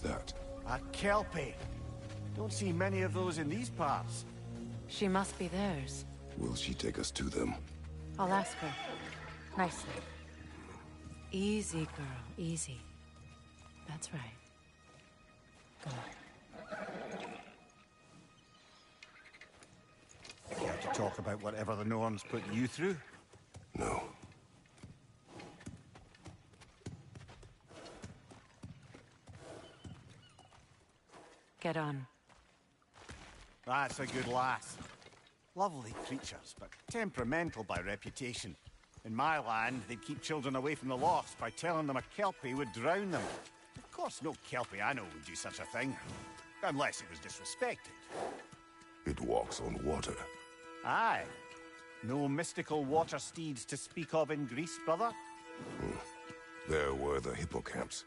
What's that? A kelpie. Don't see many of those in these parts. She must be theirs. Will she take us to them? I'll ask her. Nicely. Easy, girl. Easy. That's right. Go on. Care to talk about whatever the Norns put you through? No. Get on. That's a good lass. Lovely creatures, but temperamental by reputation. In my land, they'd keep children away from the lost by telling them a kelpie would drown them. Of course, no kelpie I know would do such a thing. Unless it was disrespected. It walks on water. Aye. No mystical water steeds to speak of in Greece, brother? There were the hippocamps.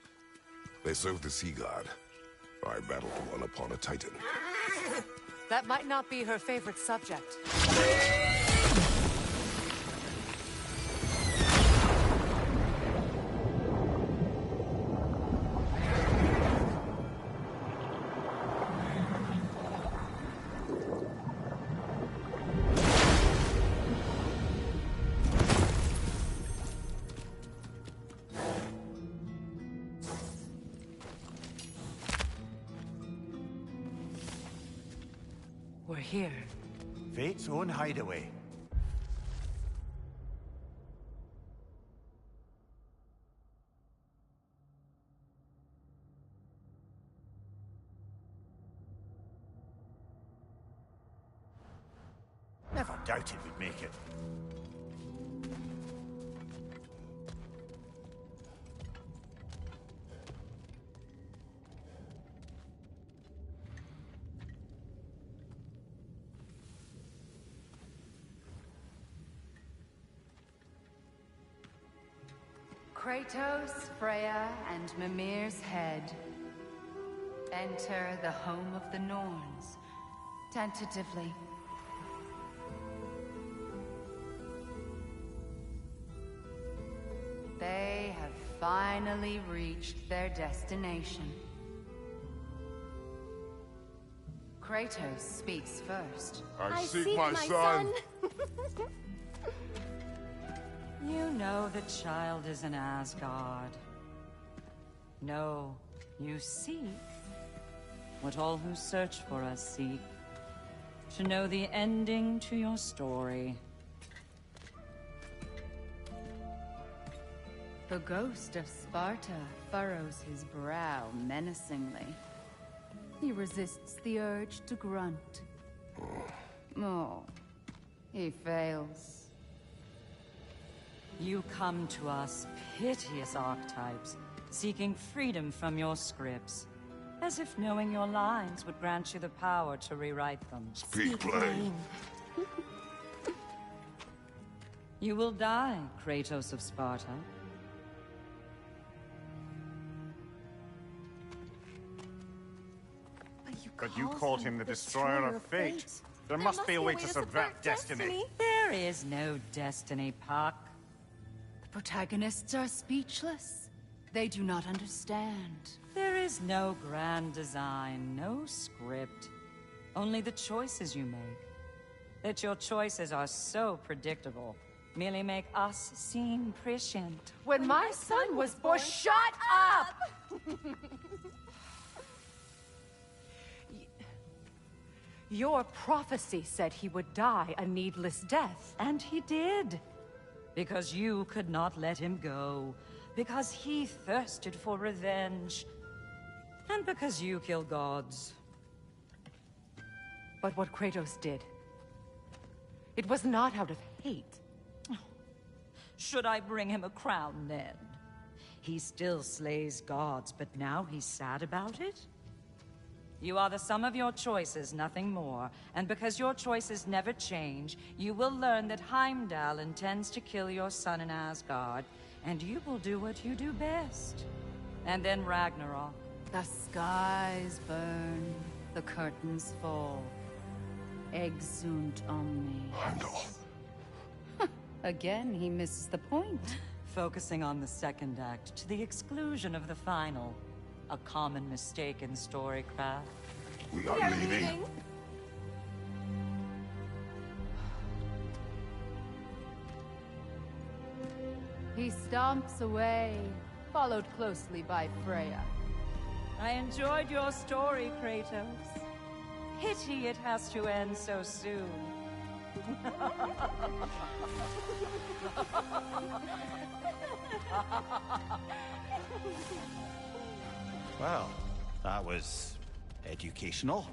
They served the sea god. I battled one upon a titan. That might not be her favorite subject. We're here. Fate's own hideaway. Never doubted we'd make it. Kratos, Freya, and Mimir's head. Enter the home of the Norns, tentatively. They have finally reached their destination. Kratos speaks first. I seek my son. You know the child is in Asgard. No, you seek what all who search for us seek. To know the ending to your story. The ghost of Sparta furrows his brow menacingly. He resists the urge to grunt. Oh, he fails. You come to us, piteous archetypes, seeking freedom from your scripts. As if knowing your lines would grant you the power to rewrite them. Speak plain. You will die, Kratos of Sparta. But you called him the destroyer of fate. There must be a way to subvert destiny. There is no destiny, Puck. The protagonists are speechless. They do not understand. There is no grand design, no script. Only the choices you make. That your choices are so predictable, merely make us seem prescient. When my son was born, shut up! Your prophecy said he would die a needless death. And he did. Because you could not let him go. Because he thirsted for revenge. And because you kill gods. But what Kratos did, it was not out of hate. Should I bring him a crown then? He still slays gods, but now he's sad about it? You are the sum of your choices, nothing more. And because your choices never change, you will learn that Heimdall intends to kill your son in Asgard, and you will do what you do best. And then Ragnarok. The skies burn, the curtains fall. Exunt omni. Heimdall. Again, he misses the point. Focusing on the second act to the exclusion of the final. A common mistake in storycraft. We are leaving. He stomps away, followed closely by Freya. I enjoyed your story, Kratos. Pity it has to end so soon. Well, that was educational.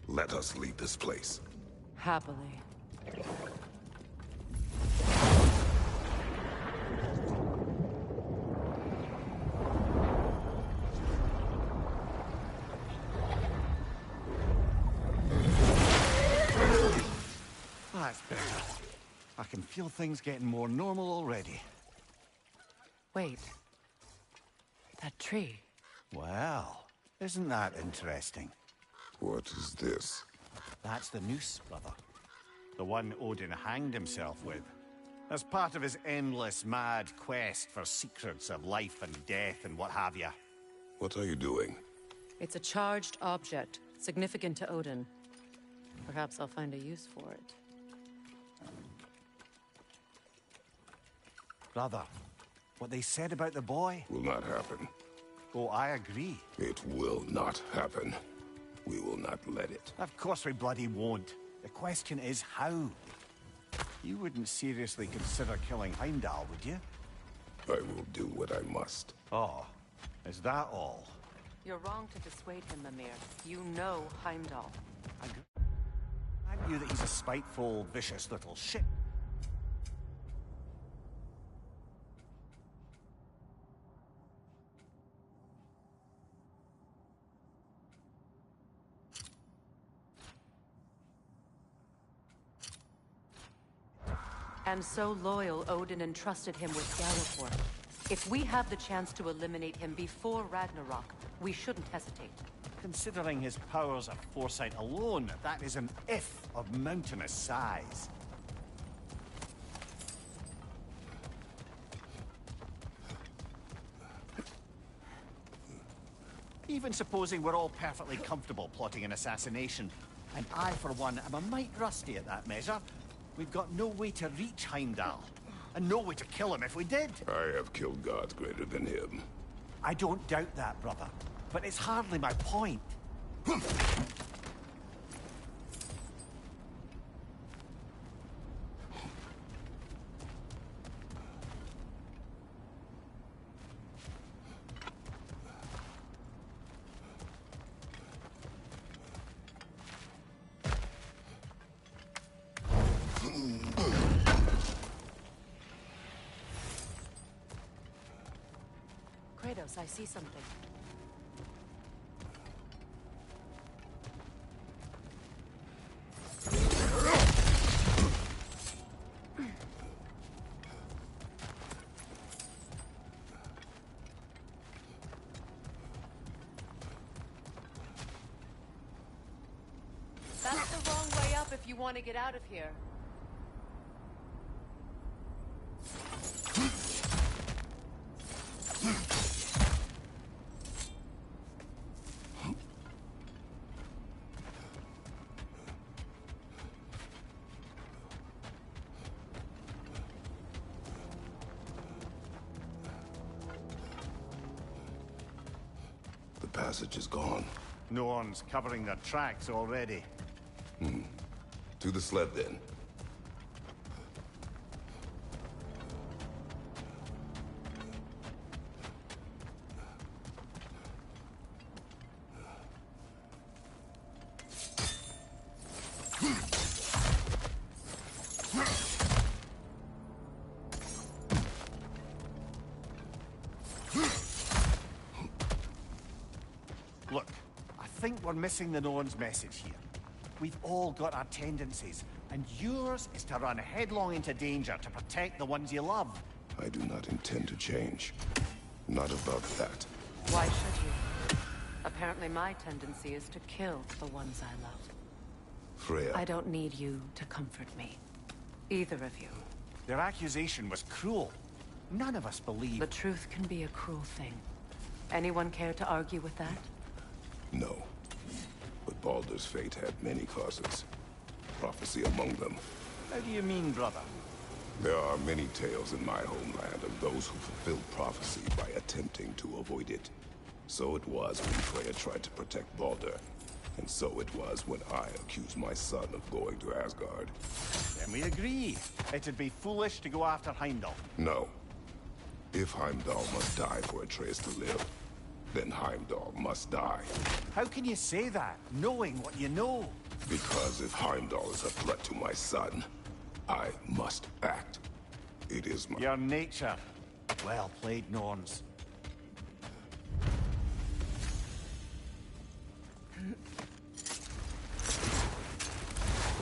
Let us leave this place. Happily. That's better. I can feel things getting more normal already. Wait. That tree. Well, isn't that interesting? What is this? That's the noose, brother. The one Odin hanged himself with. As part of his endless, mad quest for secrets of life and death and what have you. What are you doing? It's a charged object, significant to Odin. Perhaps I'll find a use for it. Brother, what they said about the boy? Will not happen. Oh, I agree. It will not happen. We will not let it. Of course we bloody won't. The question is how. You wouldn't seriously consider killing Heimdall, would you? I will do what I must. Oh, is that all? You're wrong to dissuade him, Mimir. You know Heimdall. Aren't you that he's a spiteful, vicious little shit? And so loyal, Odin entrusted him with Galliford. If we have the chance to eliminate him before Ragnarok, we shouldn't hesitate. Considering his powers of foresight alone, that is an if of mountainous size. Even supposing we're all perfectly comfortable plotting an assassination, and I, for one, am a mite rusty at that measure, we've got no way to reach Heimdall, and no way to kill him if we did. I have killed gods greater than him. I don't doubt that, brother, but it's hardly my point. Kratos, I see something. That's the wrong way up if you want to get out of here. The passage is gone. No one's covering their tracks already. To the sled, then. Look, I think we're missing the Norn's message here. We've all got our tendencies, and yours is to run headlong into danger to protect the ones you love. I do not intend to change. Not about that. Why should you? Apparently my tendency is to kill the ones I love. Freya. I don't need you to comfort me. Either of you. Their accusation was cruel. None of us believe... The truth can be a cruel thing. Anyone care to argue with that? No. But Baldur's fate had many causes. Prophecy among them. How do you mean, brother? There are many tales in my homeland of those who fulfilled prophecy by attempting to avoid it. So it was when Freya tried to protect Baldur. And so it was when I accused my son of going to Asgard. Then we agree. It'd be foolish to go after Heimdall. No. If Heimdall must die for Atreus to live, then Heimdall must die. How can you say that, knowing what you know? Because if Heimdall is a threat to my son, I must act. It is my... Your nature. Well played, Norns.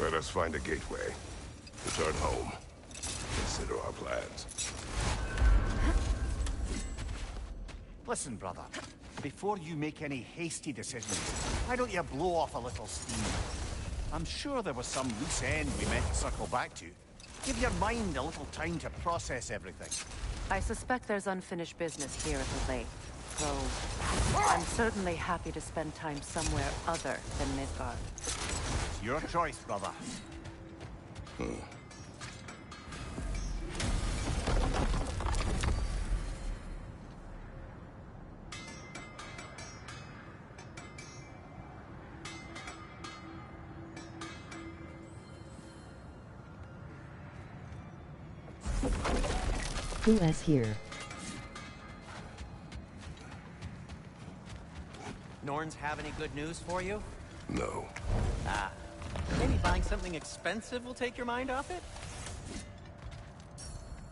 Let us find a gateway. Return home. Consider our plans. Listen, brother. Before you make any hasty decisions, why don't you blow off a little steam? I'm sure there was some loose end we meant to circle back to. Give your mind a little time to process everything. I suspect there's unfinished business here at the lake. So, I'm certainly happy to spend time somewhere other than Midgard. It's your choice, brother. Who is here? Norns have any good news for you? No. Ah. Maybe buying something expensive will take your mind off it?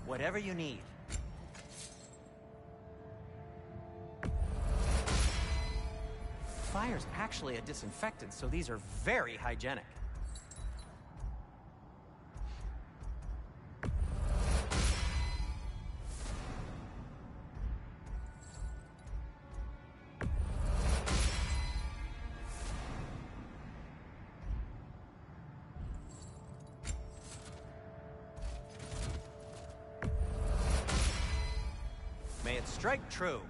Whatever you need. Fire's actually a disinfectant, so these are very hygienic. May it strike true.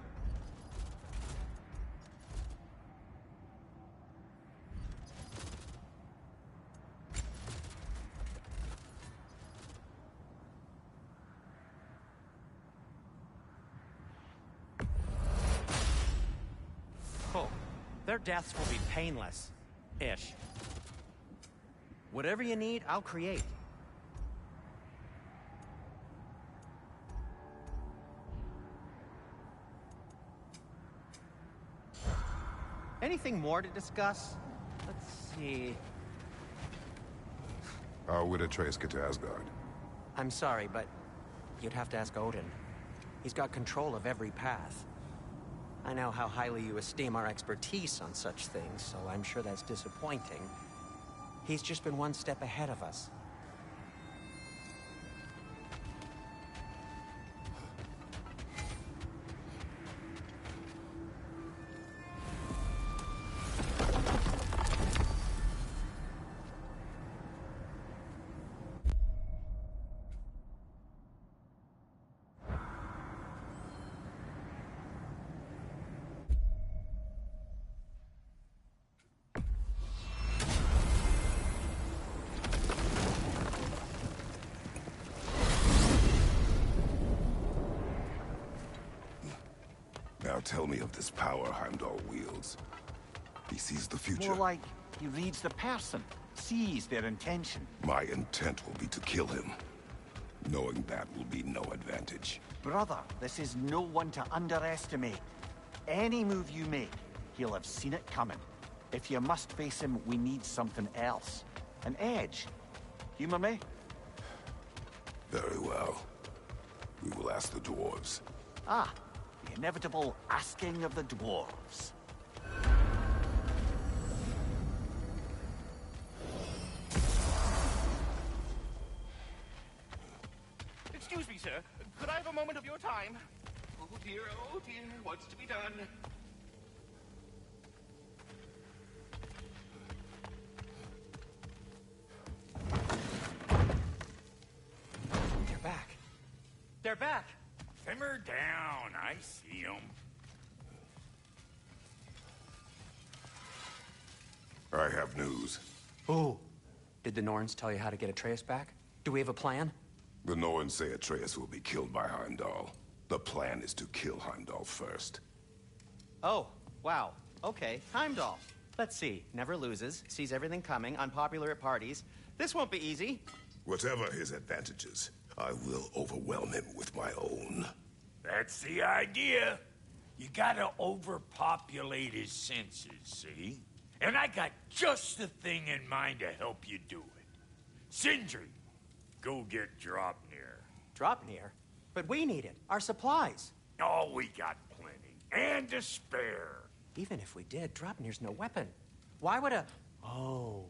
Oh, their deaths will be painless-ish. Whatever you need, I'll create. Anything more to discuss? Let's see. How would Atreus get to Asgard? I'm sorry, but you'd have to ask Odin. He's got control of every path. I know how highly you esteem our expertise on such things, so I'm sure that's disappointing. He's just been one step ahead of us. Now tell me of this power Heimdall wields. He sees the future. More like he reads the person, sees their intention. My intent will be to kill him. Knowing that will be no advantage. Brother, this is no one to underestimate. Any move you make, he'll have seen it coming. If you must face him, we need something else. An edge. Humor me? Very well. We will ask the dwarves. Ah, the inevitable asking of the dwarves. sir. Could I have a moment of your time? Oh dear, what's to be done? They're back. They're back! Simmer down, I see them. I have news. Oh. Did the Norns tell you how to get Atreus back? Do we have a plan? The Norns say Atreus will be killed by Heimdall. The plan is to kill Heimdall first. Oh, wow. Okay, Heimdall. Let's see. Never loses, sees everything coming, unpopular at parties. This won't be easy. Whatever his advantages, I will overwhelm him with my own. That's the idea. You gotta overpopulate his senses, see? And I got just the thing in mind to help you do it. Sindri, go get Draupnir. Draupnir? But we need it. Our supplies. Oh, we got plenty. And to spare. Even if we did, Draupnir's no weapon. Why would a... Oh.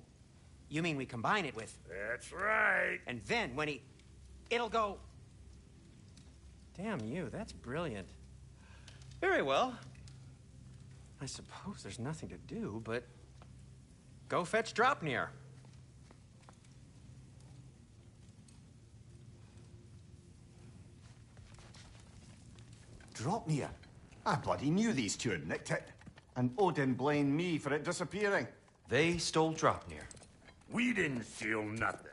You mean we combine it with... That's right. And then when he... It'll go... Damn you, that's brilliant. Very well. I suppose there's nothing to do, but... Go fetch Draupnir. Draupnir? I bloody knew these two had nicked it. And Odin blamed me for it disappearing. They stole Draupnir. We didn't steal nothing.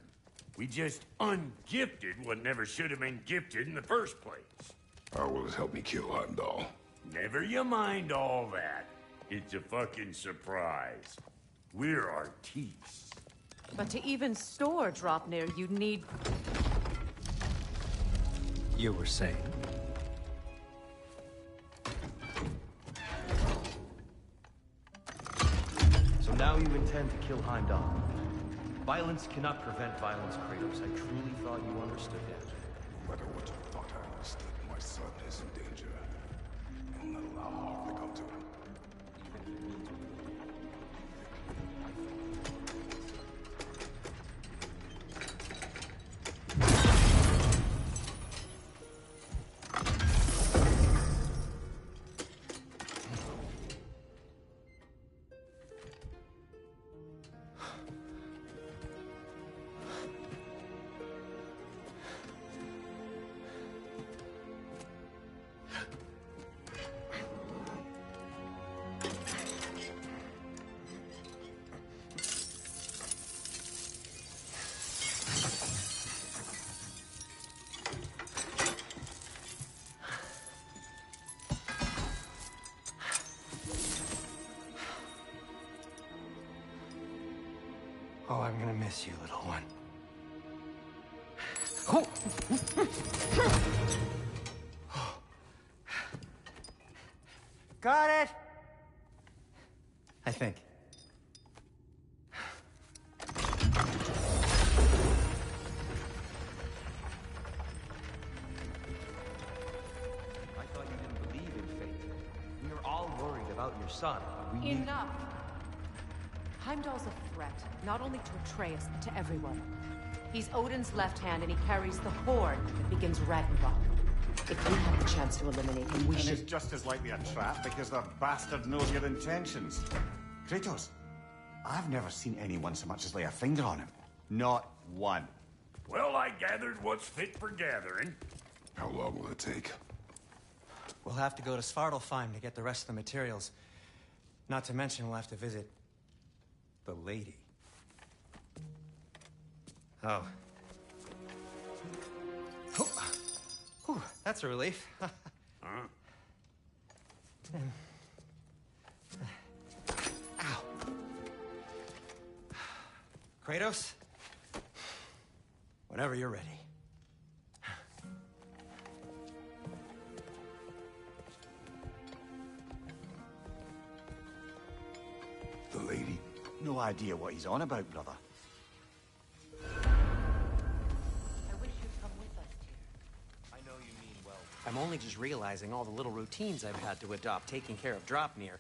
We just ungifted what never should have been gifted in the first place. How will it help me kill Heimdall? Never you mind all that. It's a fucking surprise. We're artistes. But to even store Draupnir, you'd need... You were saying? So now you intend to kill Heimdall. Violence cannot prevent violence, Kratos. I truly thought you understood that. No matter what you thought I understood, my son is in danger. I will not allow harm to come to him. Oh, I'm gonna miss you, little one. Oh. Got it! I think. I thought you didn't believe in fate. We were all worried about your son. We need... Enough! Heimdall's a threat, not only to Atreus, but to everyone. He's Odin's left hand, and he carries the horn that begins Ragnarok. If we have the chance to eliminate him, we And should... it's just as likely a trap because the bastard knows your intentions. Kratos, I've never seen anyone so much as lay a finger on him. Not one. Well, I gathered what's fit for gathering. How long will it take? We'll have to go to Svartalfheim to get the rest of the materials. Not to mention we'll have to visit... the lady. Oh. Whew, that's a relief. Ow. Kratos? Whenever you're ready. The lady? No idea what he's on about, brother. I wish you'd come with us, dear. I know you mean well. I'm only just realizing all the little routines I've had to adopt taking care of Draupnir.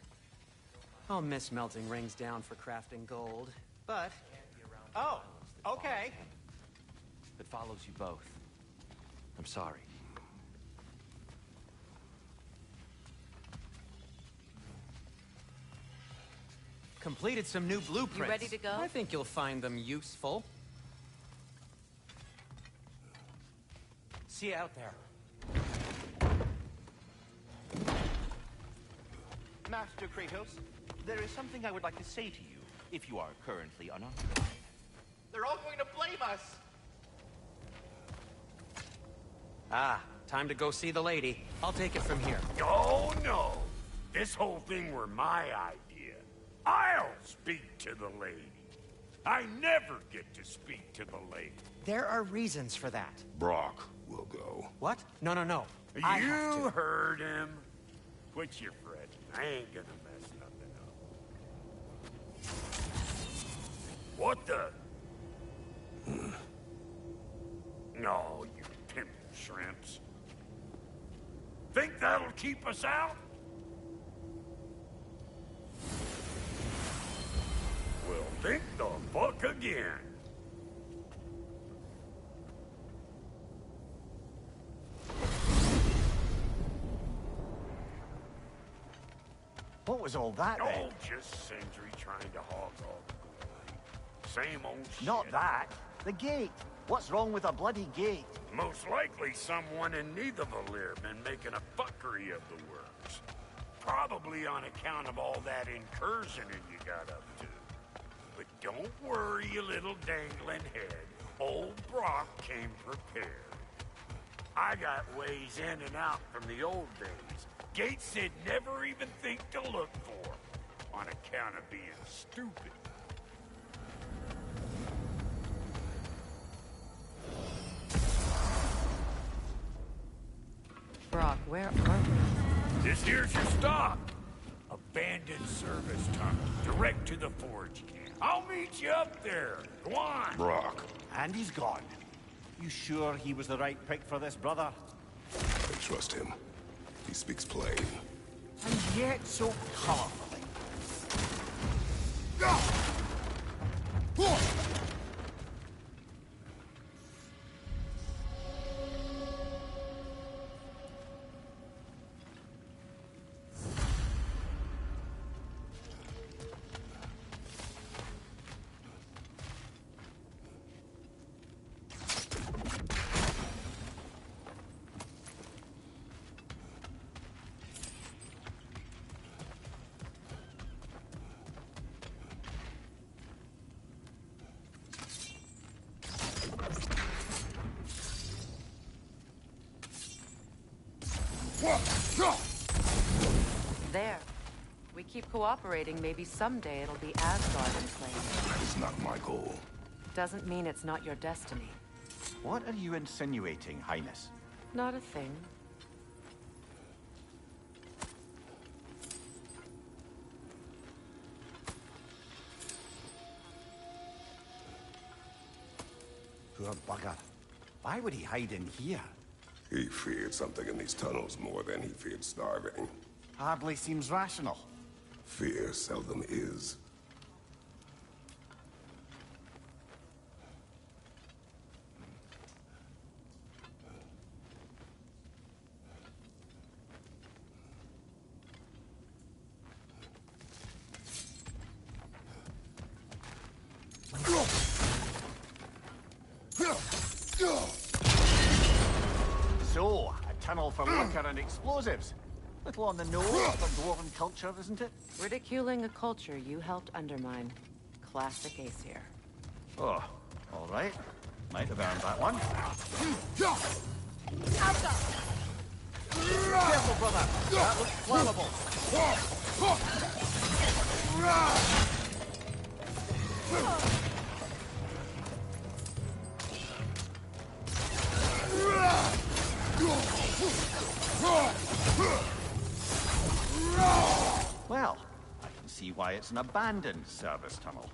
I'll miss melting rings down for crafting gold, but... Oh, okay. It follows you both. I'm sorry. completed some new blueprints. You ready to go? I think you'll find them useful. See you out there. Master Kratos, there is something I would like to say to you, if you are currently unoccupied. They're all going to blame us! Ah, time to go see the lady. I'll take it from here. Oh, no. This whole thing were my idea. I'll speak to the lady. I never get to speak to the lady. There are reasons for that. Brock will go. What? No, no, no. I have You to. heard him. Quit your fretting. I ain't gonna mess nothing up. What the? No, you pimp shrimps. Think that'll keep us out? Well, think the fuck again. What was all that then? Oh, just Sindri trying to hog all the glory. Same old shit. Not that. The gate. What's wrong with a bloody gate? Most likely someone in Nidavellir been making a fuckery of the works. Probably on account of all that incursioning you got up to. But don't worry, you little dangling head. Old Brock came prepared. I got ways in and out from the old days. Gates they'd never even think to look for, on account of being stupid. Brock, where are we? This here's your stop. Abandoned service tunnel, direct to the forge camp. I'll meet you up there. Go on. Brock. And he's gone. You sure he was the right pick for this, brother? I trust him. He speaks plain. And yet so colorfully. There. We keep cooperating, maybe someday it'll be Asgard in place. That is not my goal. Doesn't mean it's not your destiny. What are you insinuating, Highness? Not a thing. Poor bugger. Why would he hide in here? He feared something in these tunnels more than he feared starving. Hardly seems rational. Fear seldom is. So, a tunnel for liquor and explosives. Little on the nose for dwarven culture, isn't it? Ridiculing a culture you helped undermine. Classic Aesir. Oh, all right. Might have earned that one. Careful, brother. That looks flammable. Well, I can see why it's an abandoned service tunnel.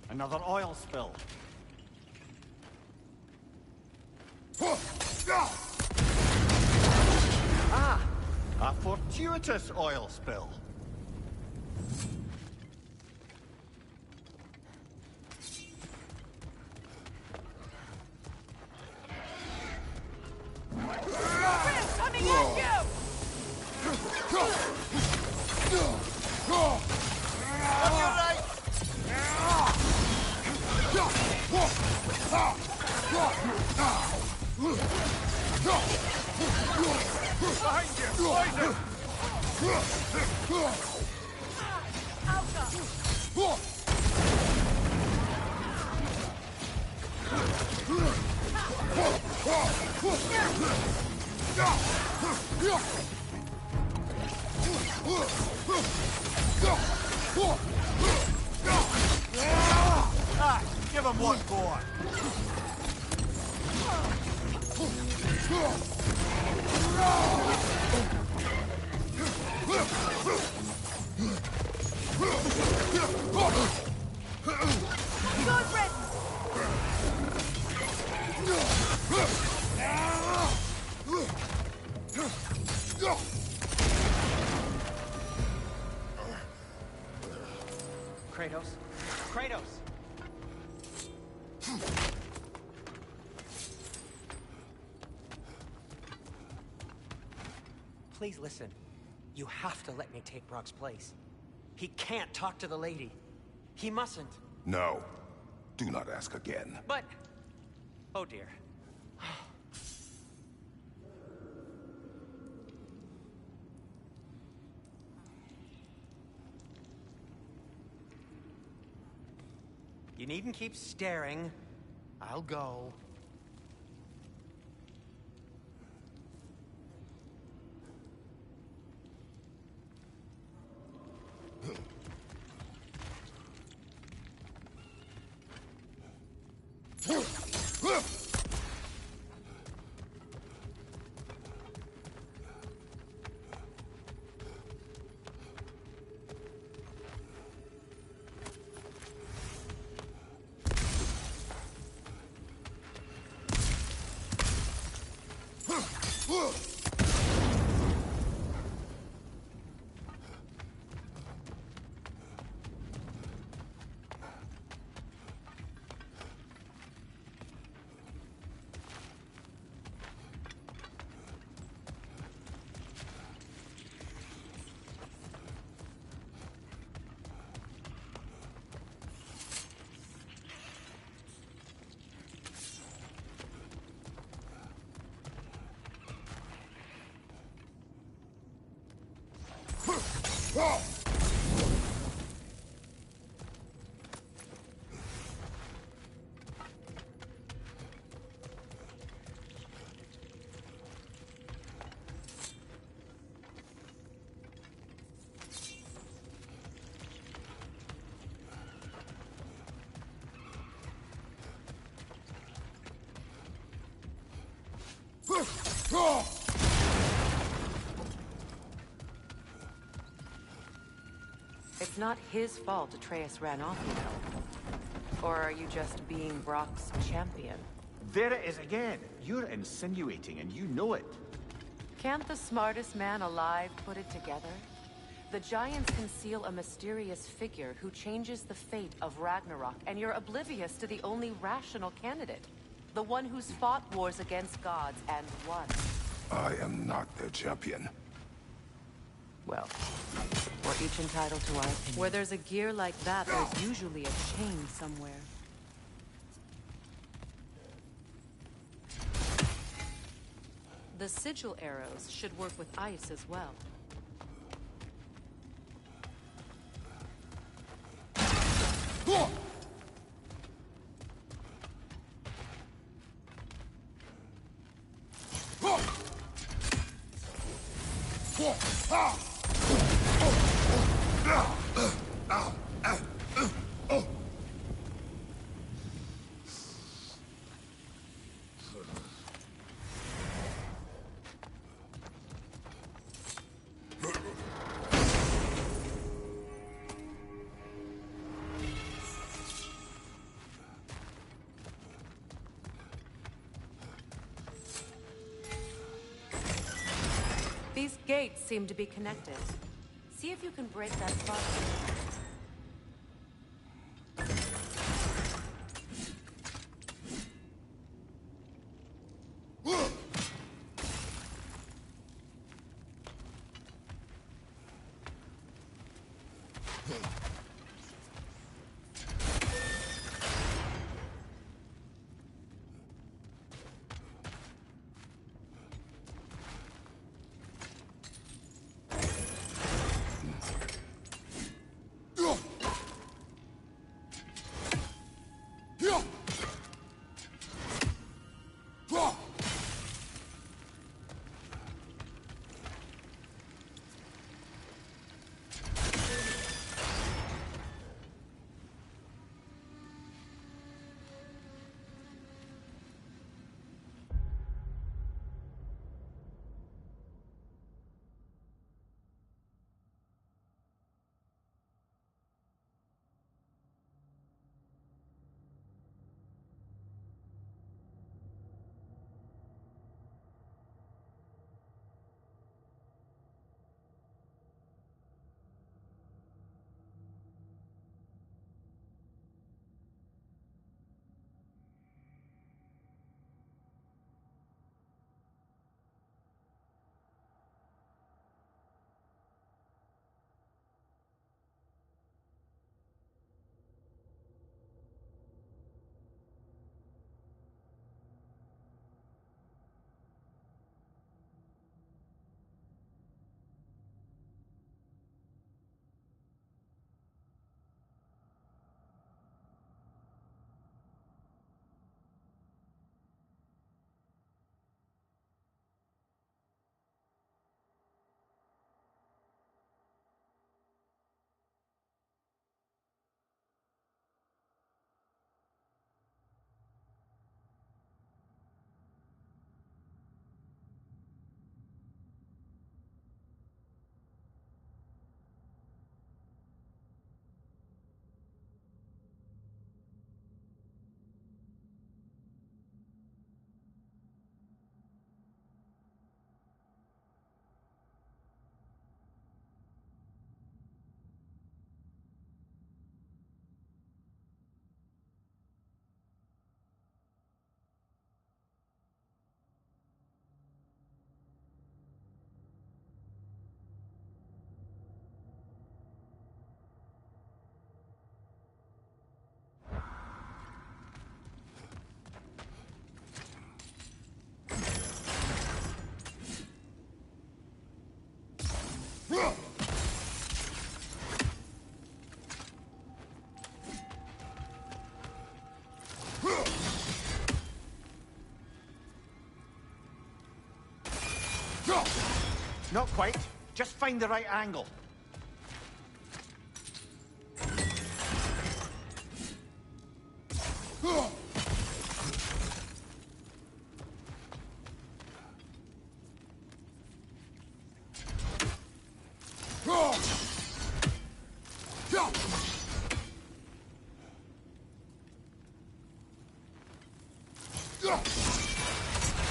Another oil spill. Ah! A fortuitous oil spill. Coming at you! On your right! Behind you! Poison! Ah, give him one more. Good riddance! Kratos? Kratos! Please listen. You have to let me take Brock's place. He can't talk to the lady. He mustn't. No. Do not ask again. But... oh dear. You needn't keep staring. I'll go. It's not his fault Atreus ran off, you know. Or are you just being Brock's champion? There it is again. You're insinuating, and you know it. Can't the smartest man alive put it together? The Giants conceal a mysterious figure who changes the fate of Ragnarok, and you're oblivious to the only rational candidate. The one who's fought wars against gods and won. I am not their champion. Well, we're each entitled to our opinion. Where there's a gear like that, there's usually a chain somewhere. The sigil arrows should work with ice as well. These gates seem to be connected. See if you can break that spot. Not quite. Just find the right angle.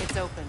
It's open.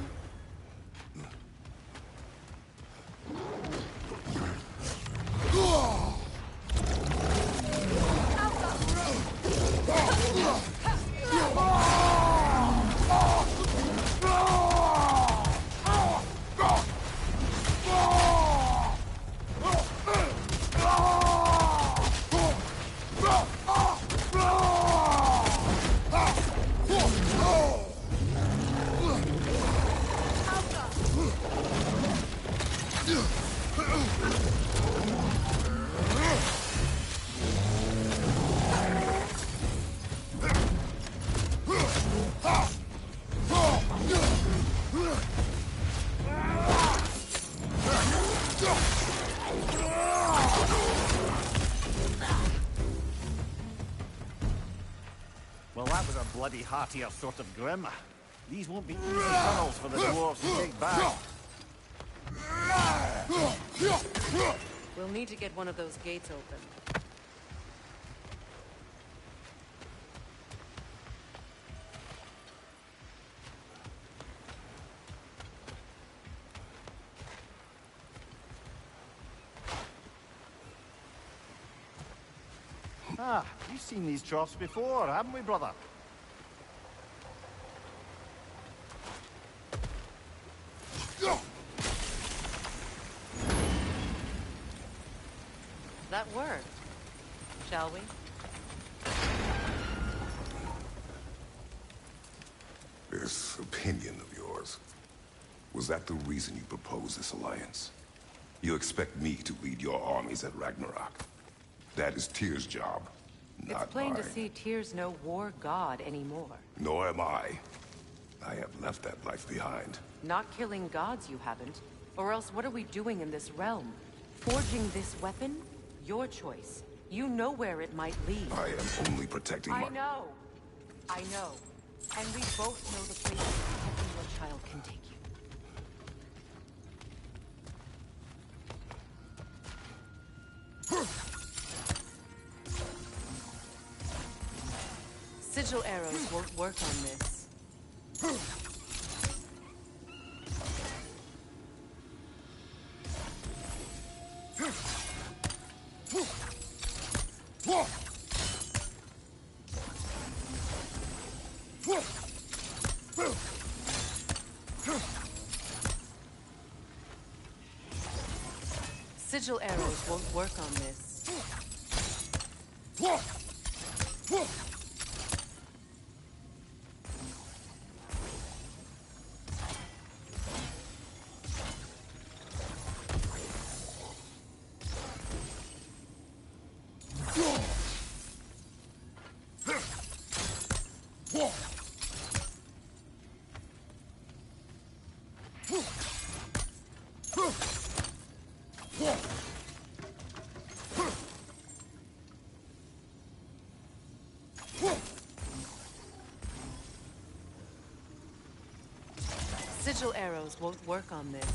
Well, that was a bloody heartier sort of grim. These won't be easy tunnels for the dwarves to take back. We'll need to get one of those gates open. Ah, we've seen these troughs before, haven't we, brother? That worked. Shall we? This opinion of yours, was that the reason you proposed this alliance? You expect me to lead your armies at Ragnarok? That is Tyr's job, not It's plain mine. to see Tyr's no war god anymore. Nor am I. I have left that life behind. Not killing gods, you haven't. Or else what are we doing in this realm? Forging this weapon? Your choice. You know where it might lead. I am only protecting my... I know. And we both know the place protecting your child can take you. Sigil arrows won't work on this. Sigil arrows won't work on this. Sigil arrows won't work on this.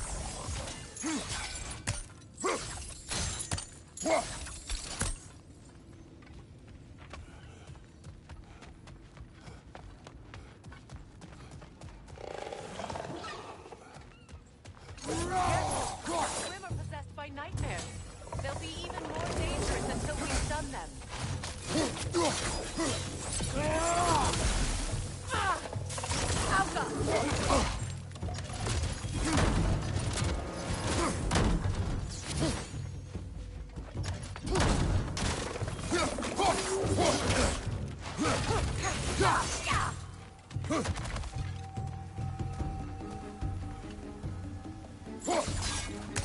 Swim are possessed by nightmares. They'll be even more dangerous until we stun them. Alka!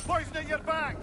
Poison at your back!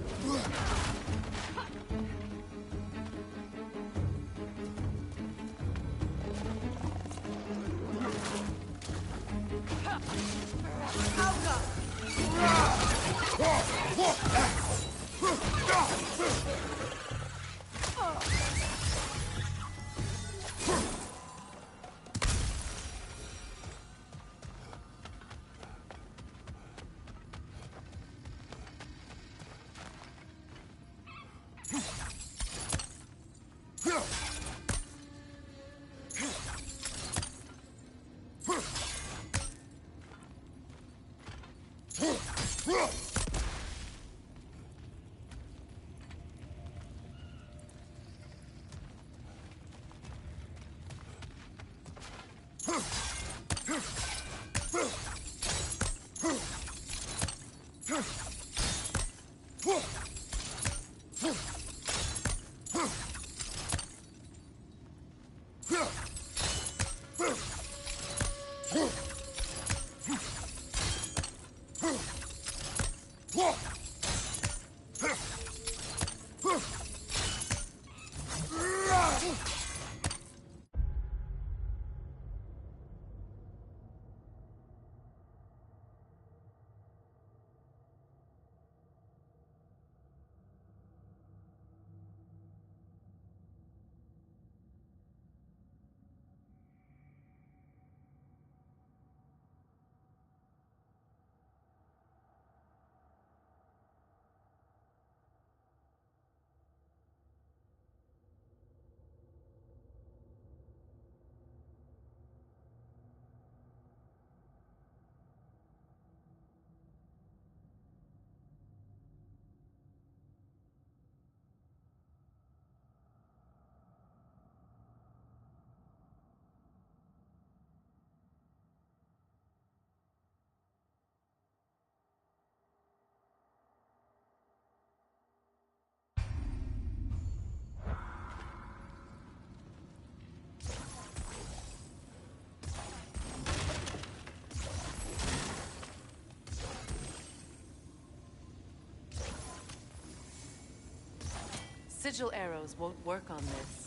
Sigil arrows won't work on this.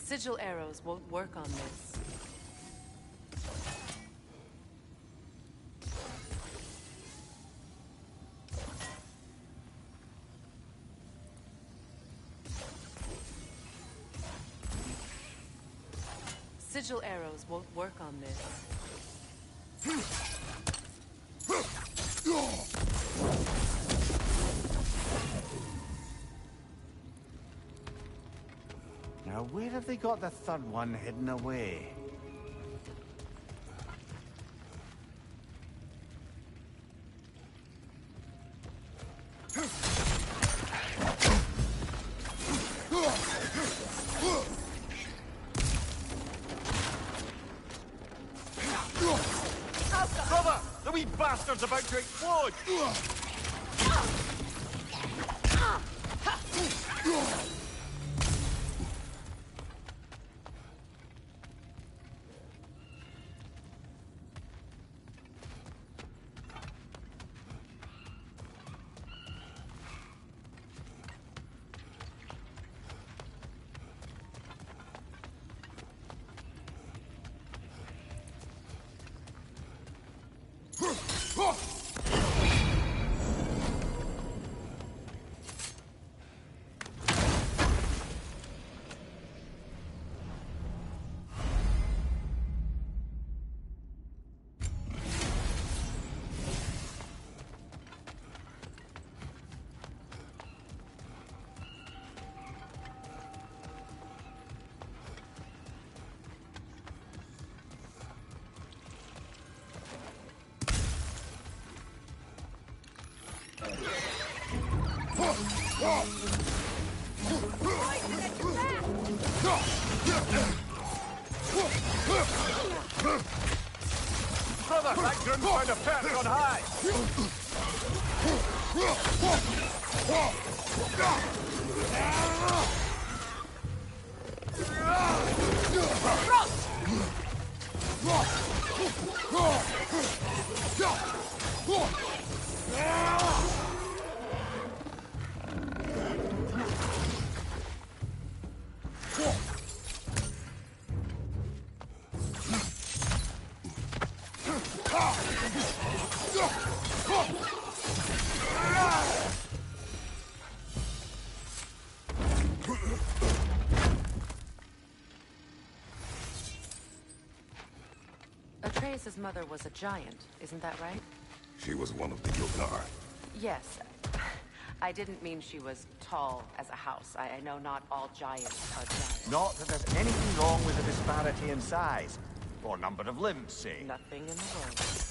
Sigil arrows won't work on this. Sigil arrows won't work on this. Now, where have they got the third one hidden away? Brother! The wee bastard's about to explode! Brother, that Grun found a perch on high! Atreus' mother was a giant, isn't that right? She was one of the Gurnoor. Yes. I didn't mean she was tall as a house. I know not all giants are giants. Not that there's anything wrong with the disparity in size. Or number of limbs, say. Nothing in the world.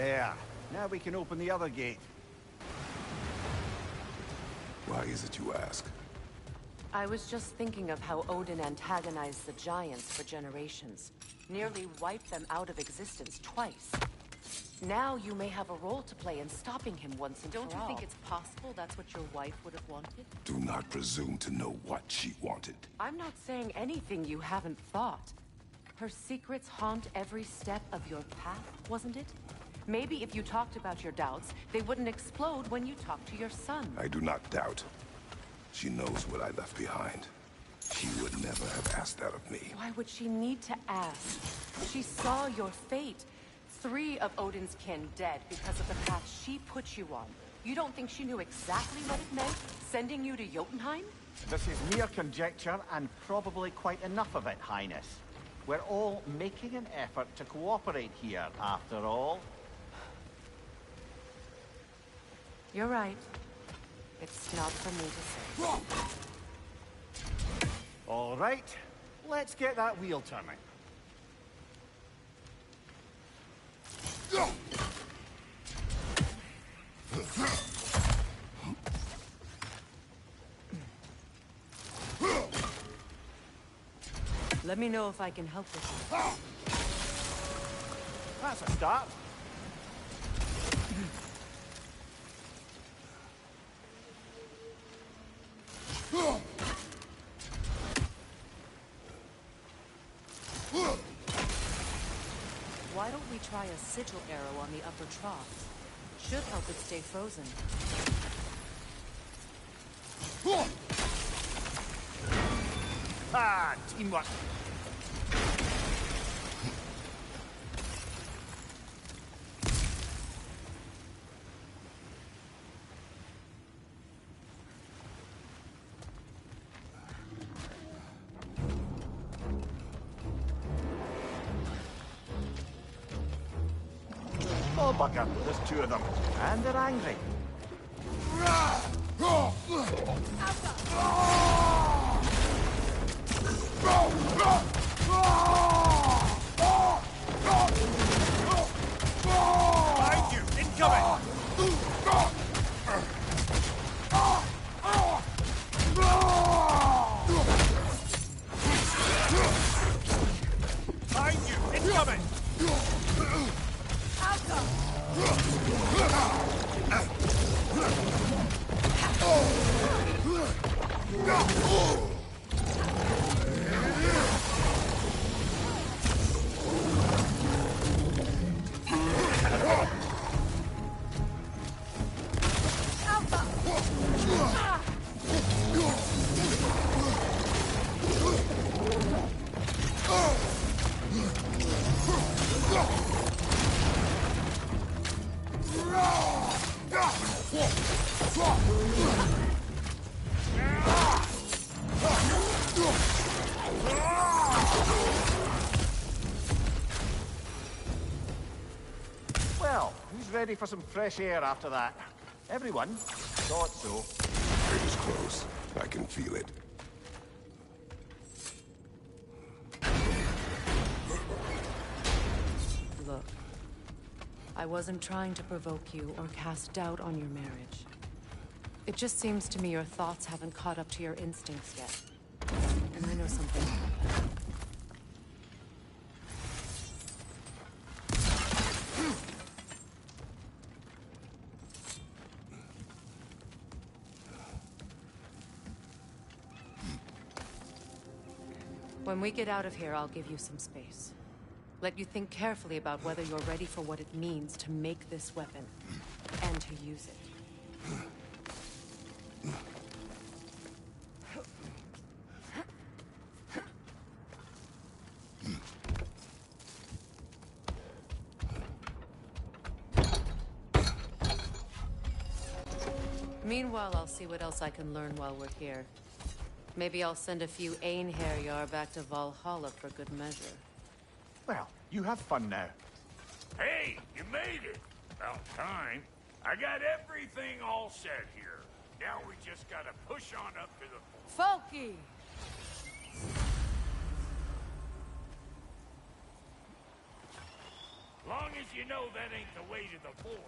There. Now we can open the other gate. Why is it you ask? I was just thinking of how Odin antagonized the giants for generations. Nearly wiped them out of existence twice. Now you may have a role to play in stopping him once and for all. Don't you think it's possible that's what your wife would have wanted? Do not presume to know what she wanted. I'm not saying anything you haven't thought. Her secrets haunt every step of your path, wasn't it? Maybe if you talked about your doubts, they wouldn't explode when you talked to your son. I do not doubt. She knows what I left behind. She would never have asked that of me. Why would she need to ask? She saw your fate. 3 of Odin's kin dead because of the path she put you on. You don't think she knew exactly what it meant, sending you to Jotunheim? This is mere conjecture, and probably quite enough of it, Highness. We're all making an effort to cooperate here, after all. You're right. It's not for me to say. All right, let's get that wheel turning. Let me know if I can help with you. That's a start. Why don't we try a sigil arrow on the upper trough? Should help it stay frozen. Ah, teamwork. Oh, bugger. There's 2 of them. And they're angry. Behind you! Incoming! Behind you! Incoming! Well, who's ready for some fresh air after that? Everyone? Thought so. It is close. I can feel it. Look, I wasn't trying to provoke you or cast doubt on your marriage. It just seems to me your thoughts haven't caught up to your instincts yet. And I know something about that. When we get out of here, I'll give you some space. Let you think carefully about whether you're ready for what it means to make this weapon, and to use it. Meanwhile, I'll see what else I can learn while we're here. Maybe I'll send a few Einherjar back to Valhalla for good measure. Well, you have fun now. Hey, you made it! About time. I got everything all set here. Now we just gotta push on up to the... Folky! Long as you know that ain't the way to the forge.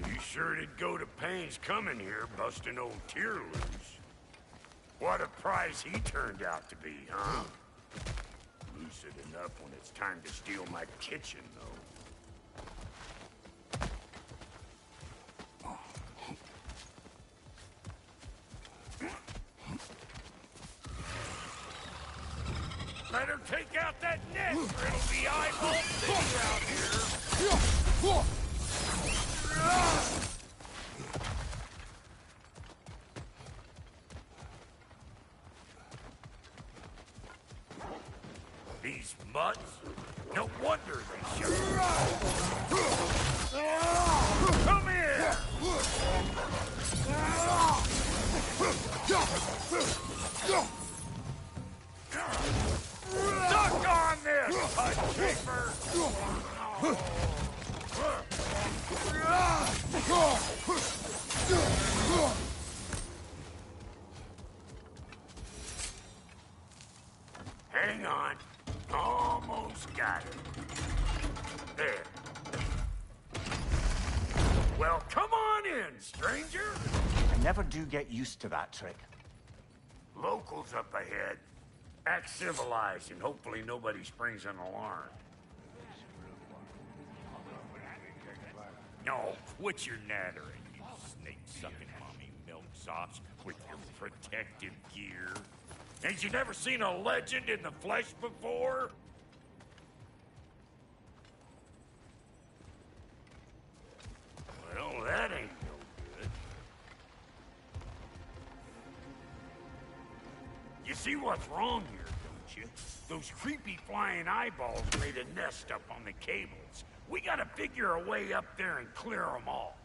You sure did go to pains coming here, busting old Tyr loose. What a prize he turned out to be, huh? Lucid enough when it's time to steal my kitchen, though. Better take out that net, or it'll be eyeball city out here. These mutts? No wonder they show. Come here! Duck on this, butt shaper! Hang on. Almost got it. There. Well, come on in, stranger. I never do get used to that trick. Locals up ahead. Act civilized, and hopefully nobody springs an alarm. No, quit your nattering, you snake-sucking mommy milksops with your protective gear. Ain't you never seen a legend in the flesh before? Well, that ain't no good. You see what's wrong here, don't you? Those creepy flying eyeballs made a nest up on the cables. We gotta figure a way up there and clear them all.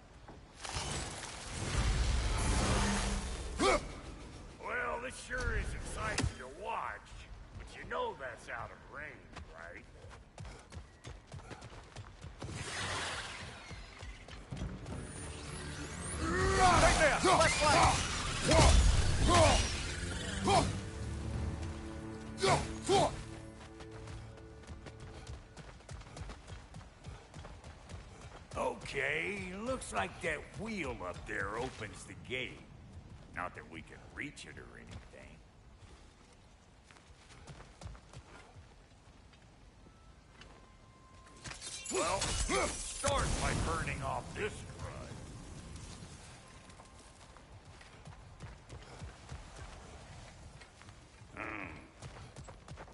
Well, this sure is exciting to watch, but you know that's out of range, right? Right there! Left flank! Okay, looks like that wheel up there opens the gate. Not that we can reach it or anything. Well, start by burning off this crud.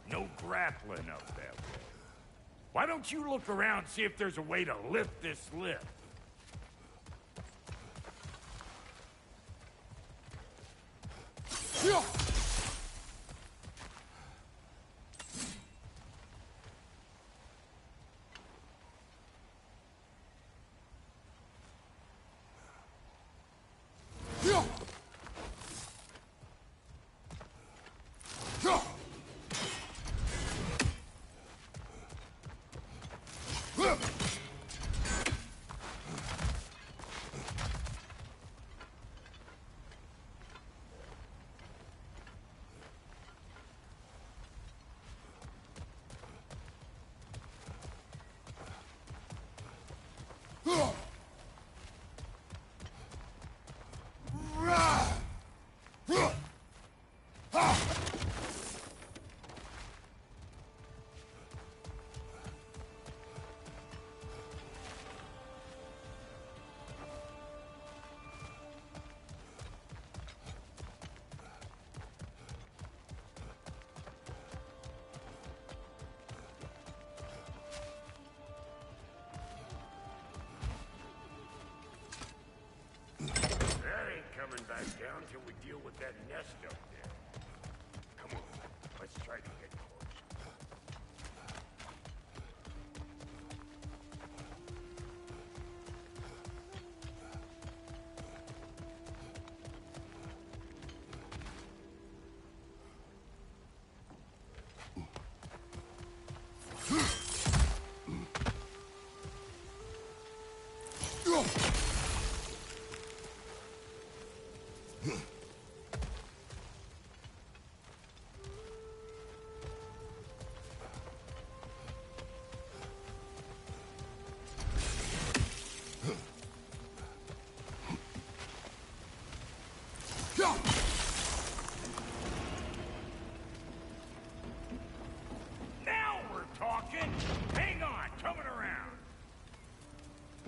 No grappling up that way. Why don't you look around and see if there's a way to lift this lift?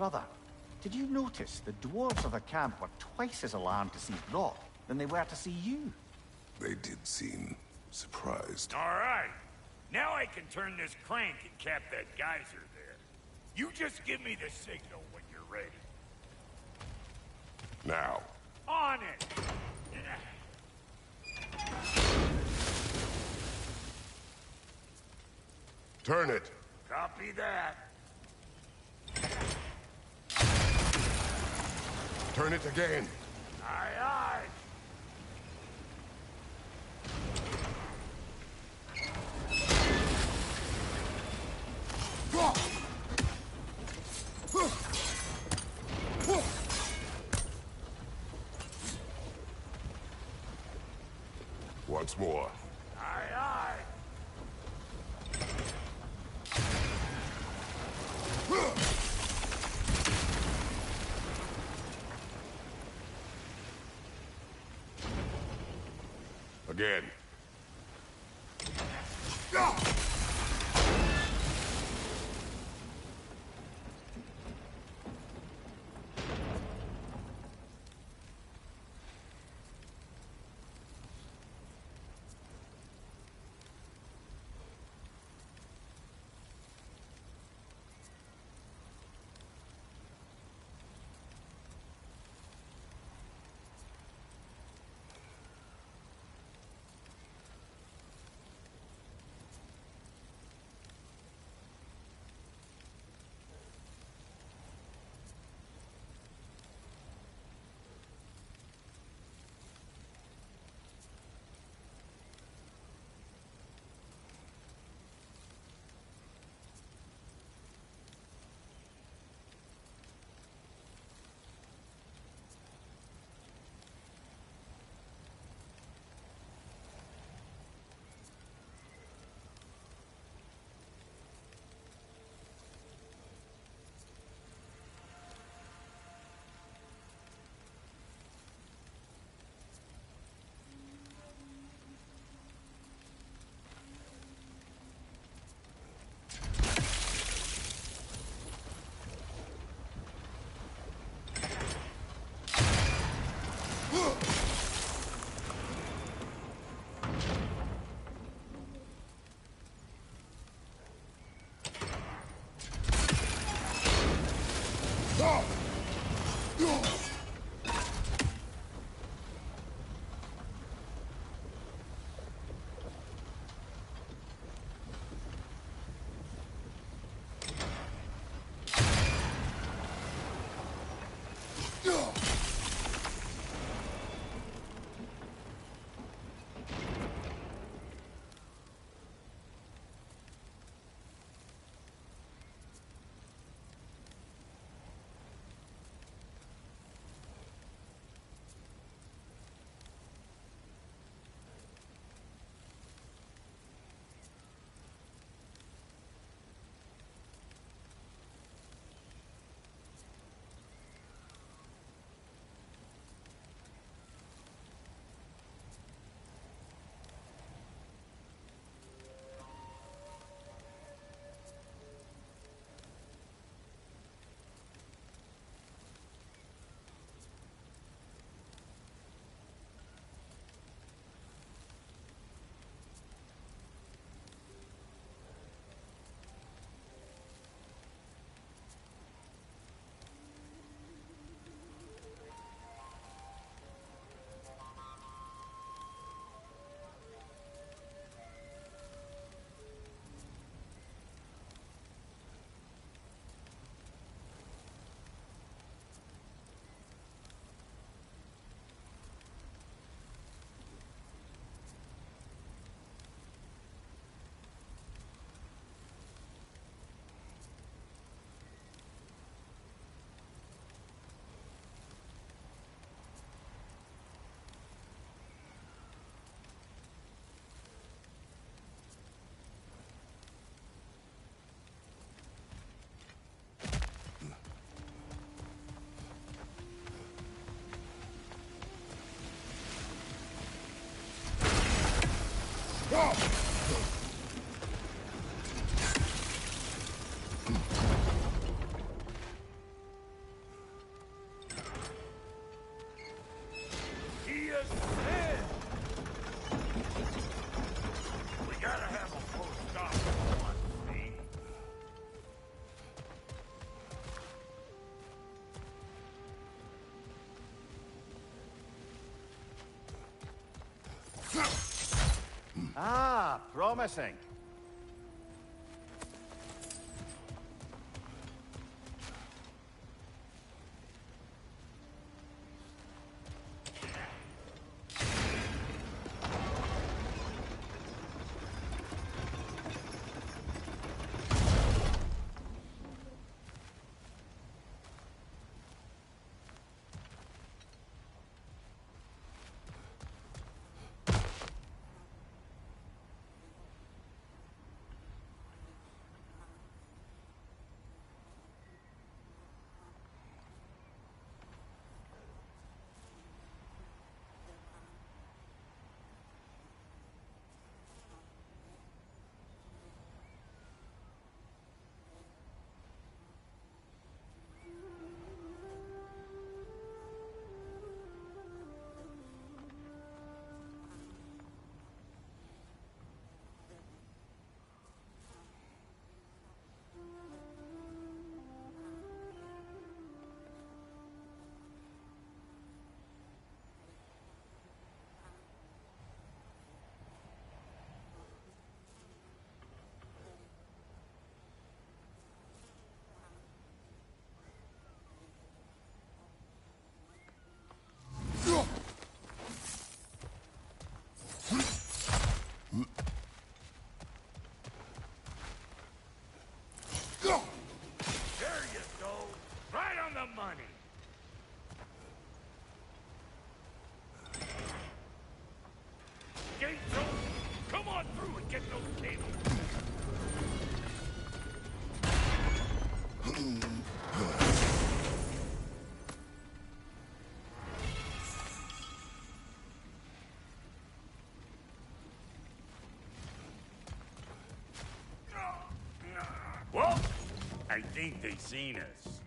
Brother, did you notice the dwarves of the camp were twice as alarmed to see Brock than they were to see you? They did seem surprised. All right. Now I can turn this crank and cap that geyser there. You just give me the signal when you're ready. Now. On it! Turn it. Copy that. Turn it again. Aye, aye. Once more. Aye, aye. Again. Ah, promising. Well, I think they've seen us.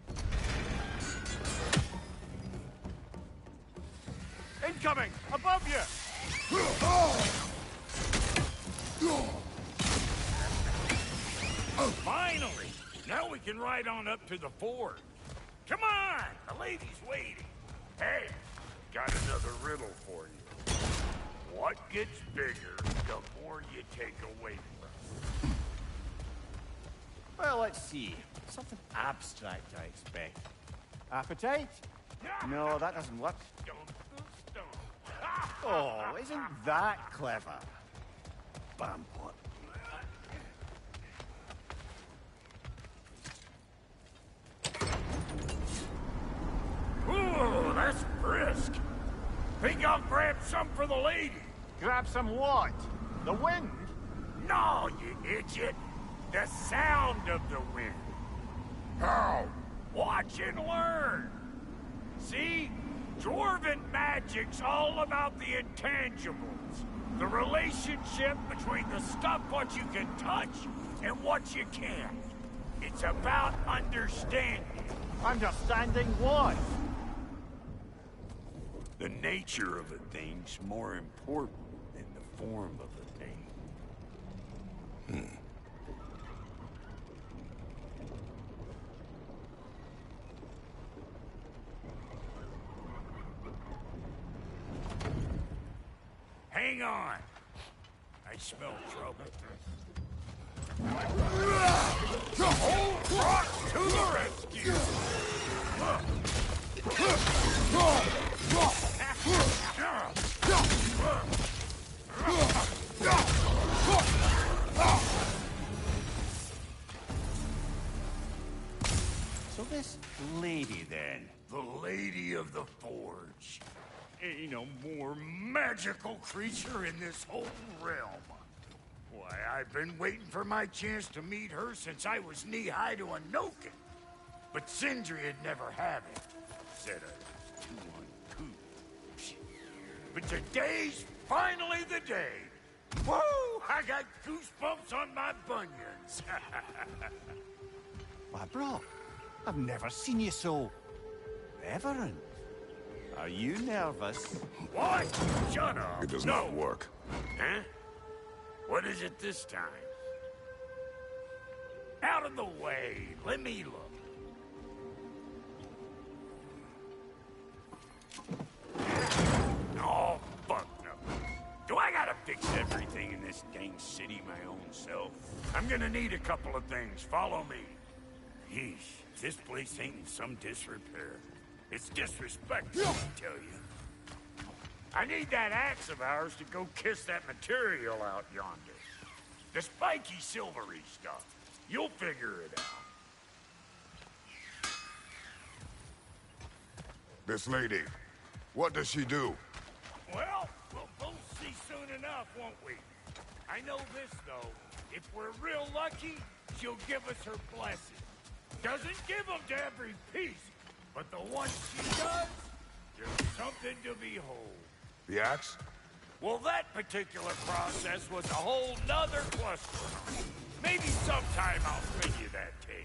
Incoming! Above you! Finally! Now we can ride on up to the fort. Come on! The lady's waiting. Hey, got another riddle for you. What gets bigger the more you take away from? Well, let's see. Something abstract, I expect. Appetite? No, that doesn't work. Oh, isn't that clever? Bampot. Ooh, that's brisk. Think I'll grab some for the lady. Grab some what? The wind? No, you idiot. The sound of the wind. How? Watch and learn. See? Dwarven magic's all about the intangibles. The relationship between the stuff what you can touch and what you can't. It's about understanding. Understanding what? The nature of a thing's more important than the form of a thing. Hang on. I smell trouble. Old rock to the rescue! So this lady, then? The Lady of the Forge. Ain't no more magical creature in this whole realm. Why, I've been waiting for my chance to meet her since I was knee-high to a Noken. But Sindri would never have it. Said I was too uncouth. But today's finally the day. Woo! I got goosebumps on my bunions. Why, bro, I've never seen you so reverent. Are you nervous? What? Shut up. It does not work. Huh? What is it this time? Out of the way. Let me look. Oh, fuck no. Do I gotta fix everything in this dang city? my own self. I'm gonna need a couple of things. Follow me. Yeesh, this place ain't in some disrepair. It's disrespectful, I tell you. I need that axe of ours to go kiss that material out yonder. The spiky, silvery stuff. You'll figure it out. This lady, what does she do? Well, we'll both see soon enough, won't we? I know this, though. If we're real lucky, she'll give us her blessing. Doesn't give them to every piece, but the ones she does, there's something to behold. The axe? Well, that particular process was a whole nother question. Maybe sometime I'll bring you that tale.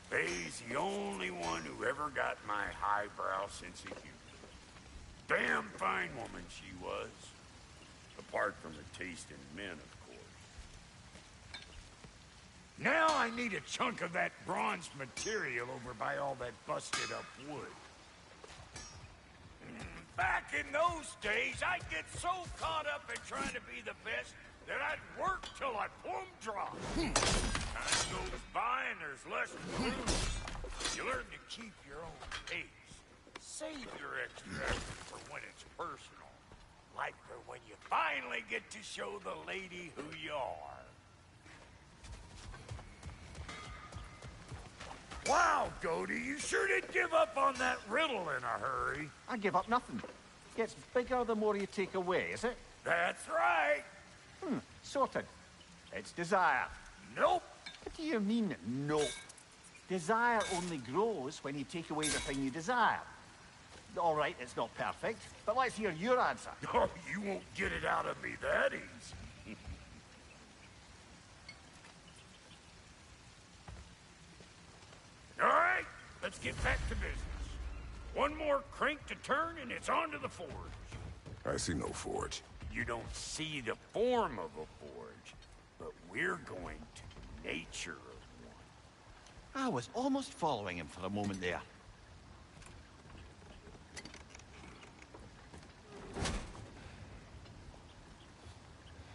Faye's the only one who ever got my highbrow sense of humor. Damn fine woman she was. Apart from her taste in men, of course. Now I need a chunk of that bronze material over by all that busted up wood. Back in those days, I'd get so caught up in trying to be the best that I'd work till I plumb dropped. Time goes by and there's less to do. You learn to keep your own pace. Save your extra effort for when it's personal. Like for when you finally get to show the lady who you are. Wow, Goody, you sure did give up on that riddle in a hurry. I give up nothing. Gets bigger the more you take away, is it? That's right. Sorted. It's desire. Nope. What do you mean, no? Desire only grows when you take away the thing you desire. All right, it's not perfect, but let's hear your answer. Oh, you won't get it out of me that easy. All right, let's get back to business. One more crank to turn and it's on to the forge. I see no forge. You don't see the form of a forge, but we're going to nature of one. I was almost following him for a moment there.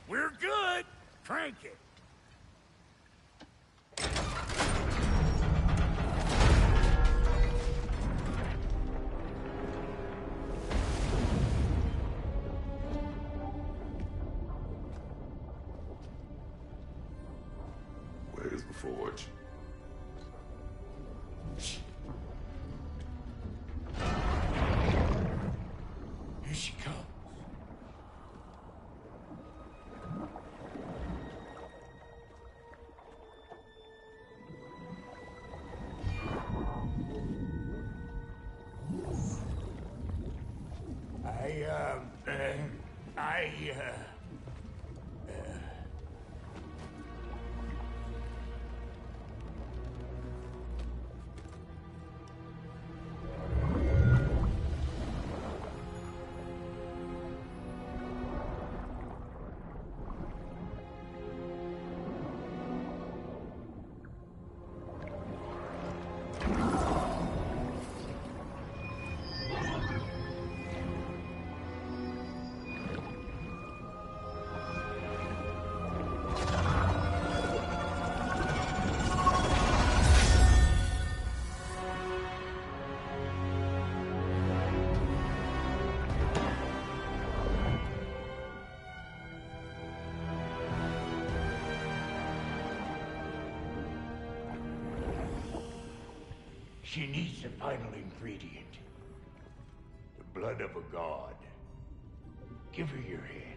We're good. Crank it. Where's the forge? Here she comes. She needs the final ingredient. The blood of a god. Give her your hand.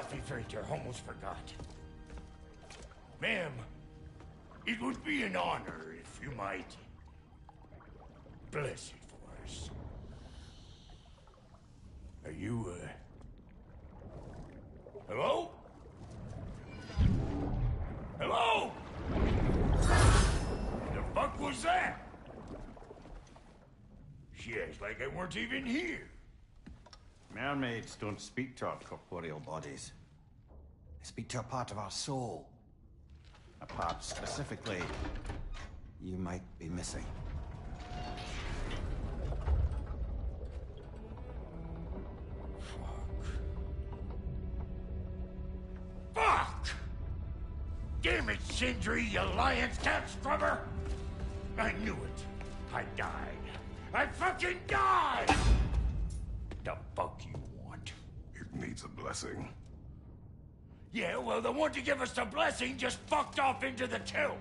coffee filter, almost forgot. Ma'am, it would be an honor if you might bless it for us. Are you, hello? Hello? The fuck was that? She acts like I weren't even here. Mermaids don't speak to our corporeal bodies. They speak to a part of our soul. A part specifically you might be missing. Fuck! Damn it, Sindri, you lion's cat scrubber! I knew it. I died. I fucking died! The fuck you want? It needs a blessing. Yeah, well, the one to give us the blessing just fucked off into the till.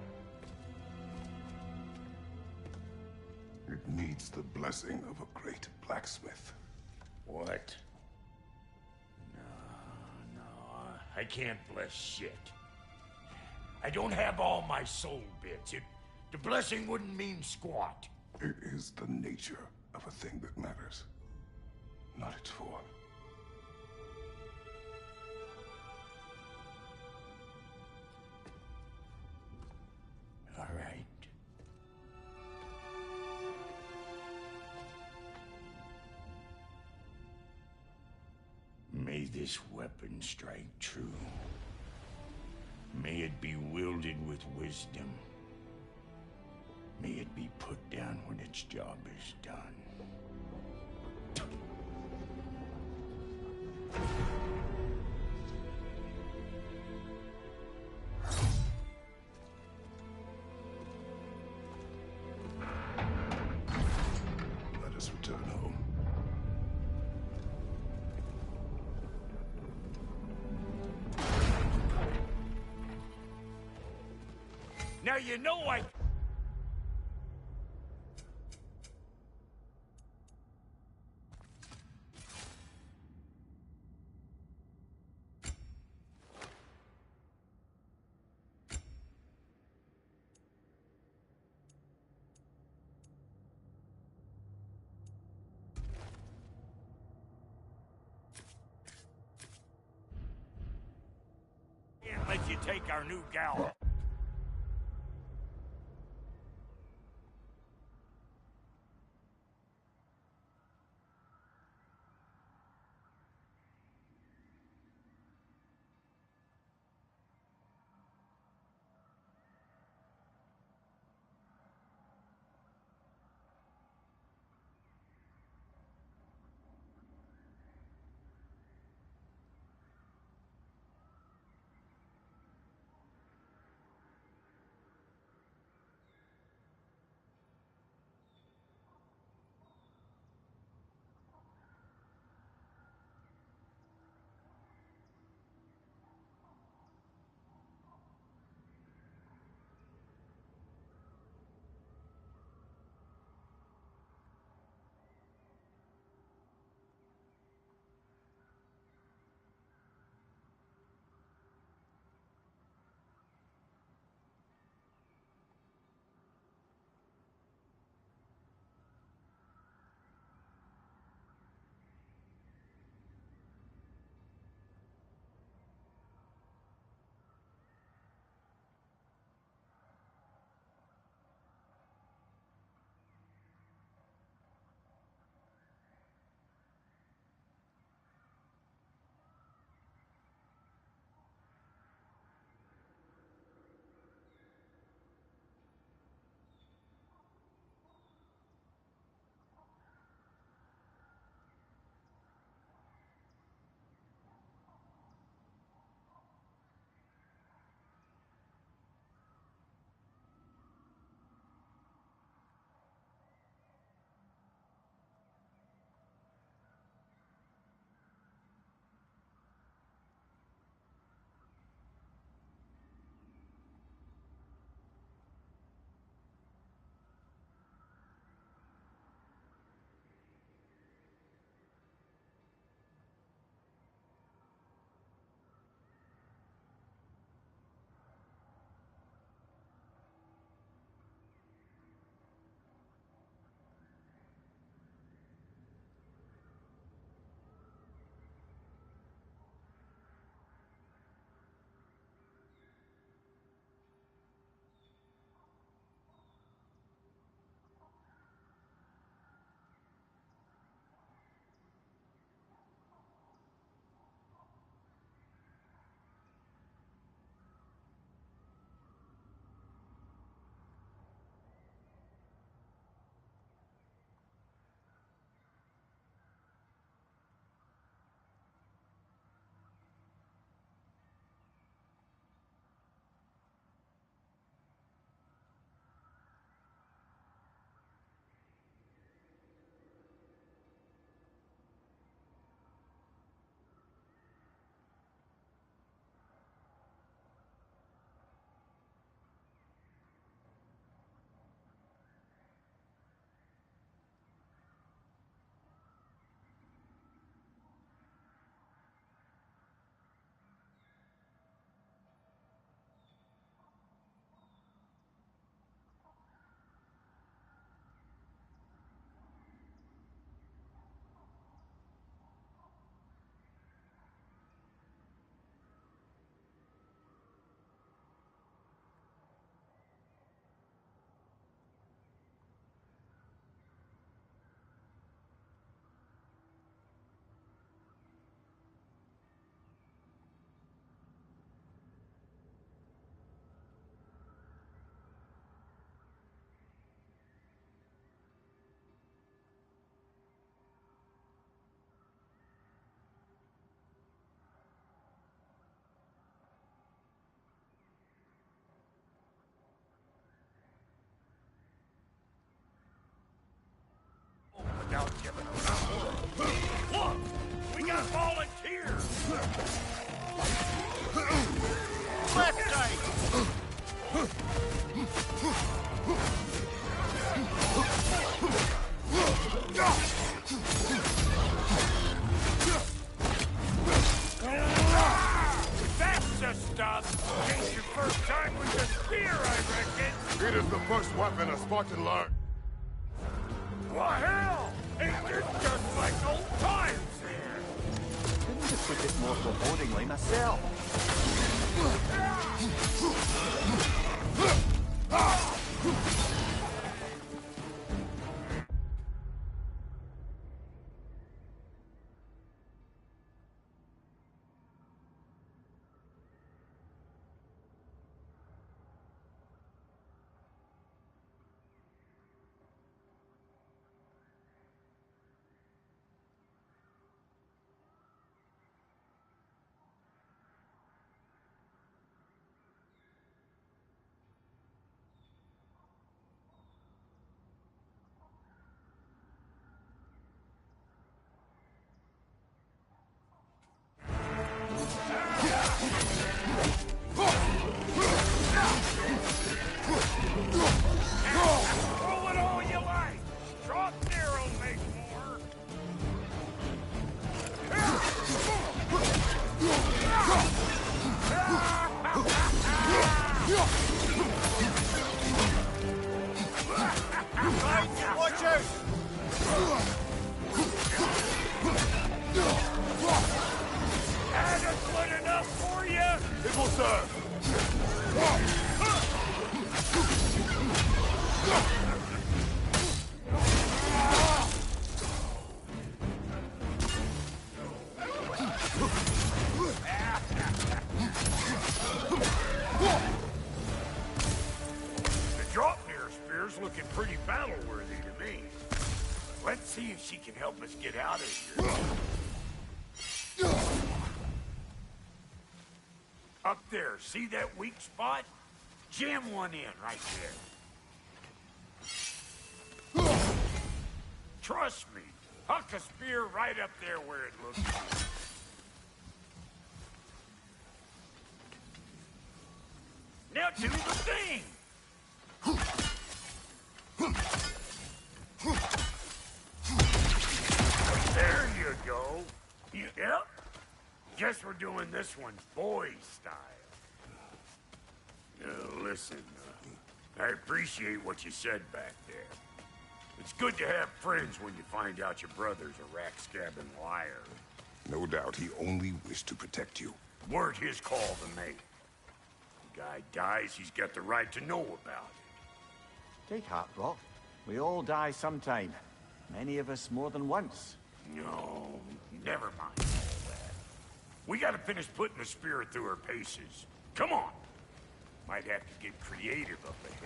It needs the blessing of a great blacksmith. What? No, I can't bless shit. I don't have all my soul bits. The blessing wouldn't mean squat. It is the nature of a thing that matters, not its form. All right. May this weapon strike true. May it be wielded with wisdom. May it be put down when its job is done. Let us return home. Now you know I... Can't let you take our new gal. Left side! That's the stuff! Guess your first time with the spear, I reckon! It is the first weapon a Spartan learned. Well, hell! Ain't this just like old times here? Couldn't have put it more forebodingly myself. Throw it all you like! Drop narrow, make more! Watch out! Adequate enough for you? It will serve. The drop near spear's looking pretty battle-worthy to me. Let's see if she can help us get out of here. Up there, see that weak spot? Jam one in right there. Trust me, huck a spear right up there where it looks good. Now do the thing! There you go. Yep. Guess we're doing this one boy style. Listen, I appreciate what you said back there. It's good to have friends when you find out your brother's a rack-scabbing liar. No doubt he only wished to protect you. Weren't his call to make. The guy dies, he's got the right to know about it. Take heart, Rock. We all die sometime. Many of us more than once. No, never mind all that. We gotta finish putting the spirit through her paces. Come on. Might have to get creative up ahead.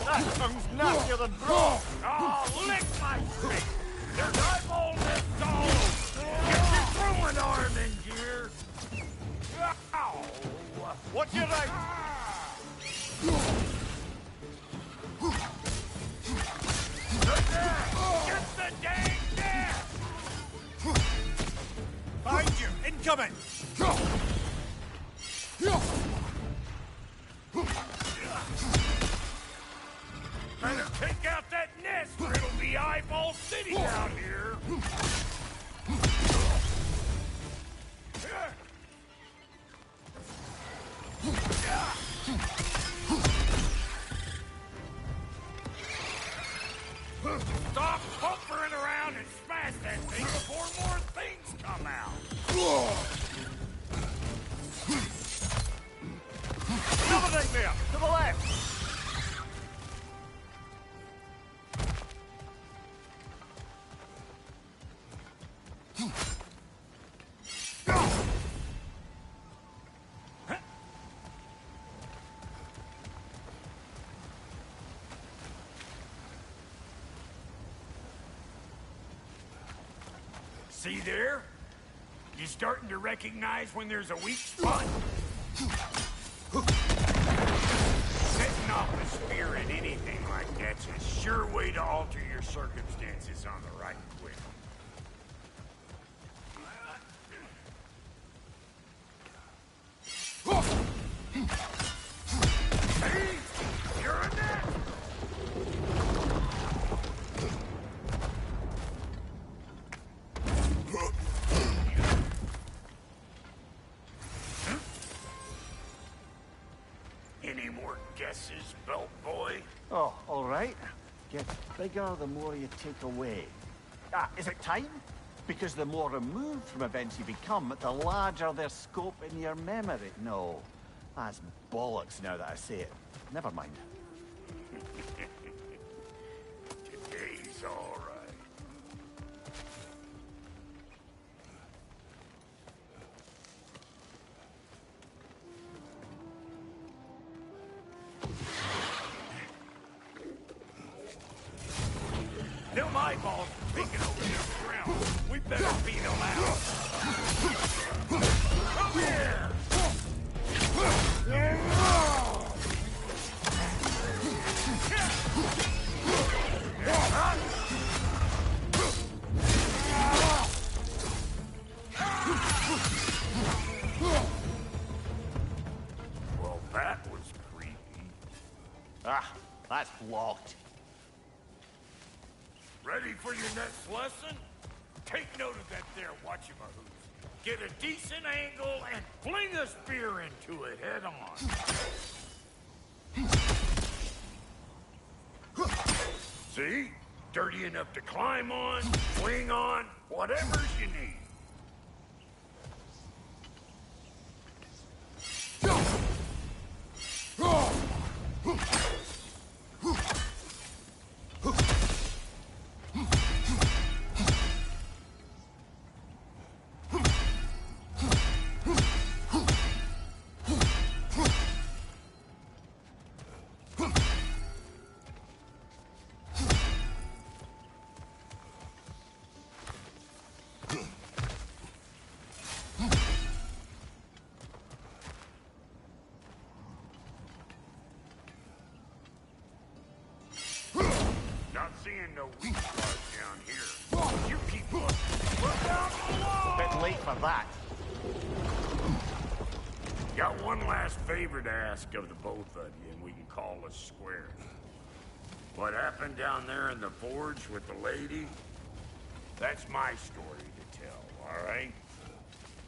That tongue's nastier than brawn! Oh, lick my face! There's eyeball nests all over! Get your throwing arm in gear! Ow! What's your right? Get the dang net! Behind you! Incoming! Better take out that nest or it'll be eyeball city out here! Stop pumpering around and smash that thing before more things come out! Another nightmare! To the left! See there? You starting to recognize when there's a weak spot? Setting off a spear in anything like that's a sure way to alter your circumstances on the right. Any more guesses, belt boy? Oh, all right. Get bigger the more you take away. Ah, is it time? Because the more removed from events you become, the larger their scope in your memory. No, that's bollocks now that I say it. Never mind. Today's all right. Them eyeballs are taking over this ground. We better beat them out. Come here! Well, that was creepy. Ah, that's blocked. Ready for your next lesson? Take note of that there whatchamahoos. Get a decent angle and fling a spear into it head on. See? Dirty enough to climb on, swing on, whatever you need. Not seeing no weak spots down here. You keep looking. Look out below! Bit late for that. Got one last favor to ask of the both of you, and we can call us square. What happened down there in the forge with the lady? That's my story to tell, all right?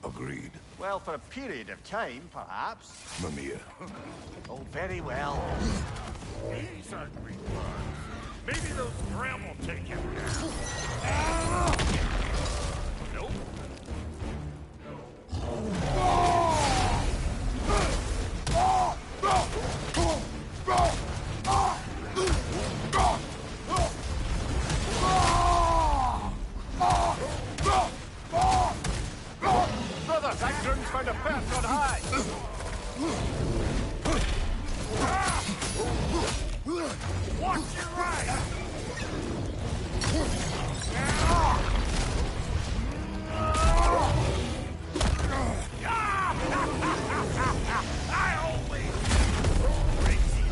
Agreed. Well, for a period of time, perhaps. Mamiya. Oh, very well. He's hungry bugs. Maybe those drown will take him down. Nope. Brothers, that groom's found a perch on high. Watch your right! I always crazy.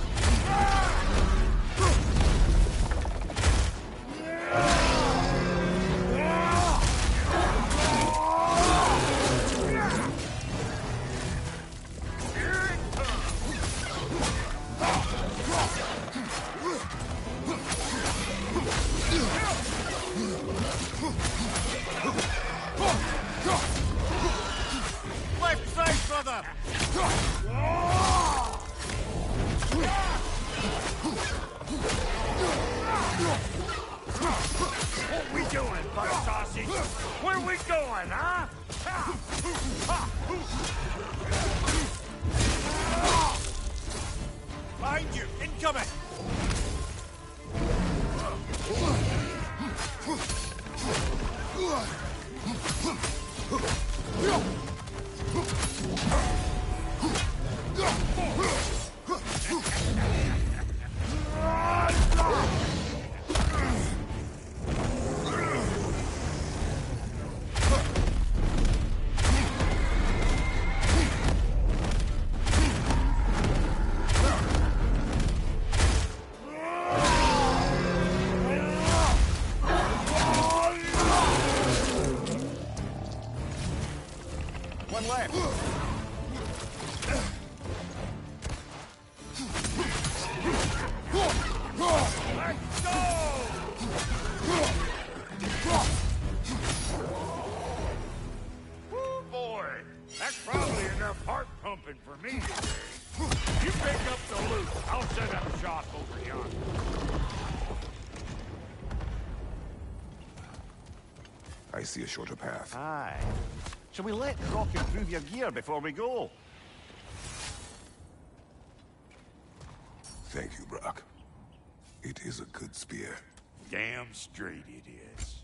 Here it comes. Left side, brother! What we doing, buck sausage? Where we going, huh? Behind you! Incoming! You pick up the loot. I'll set up shop over yonder. I see a shorter path. Aye. Shall we let the rock improve your gear before we go? Thank you, Brock. It is a good spear. Damn straight it is.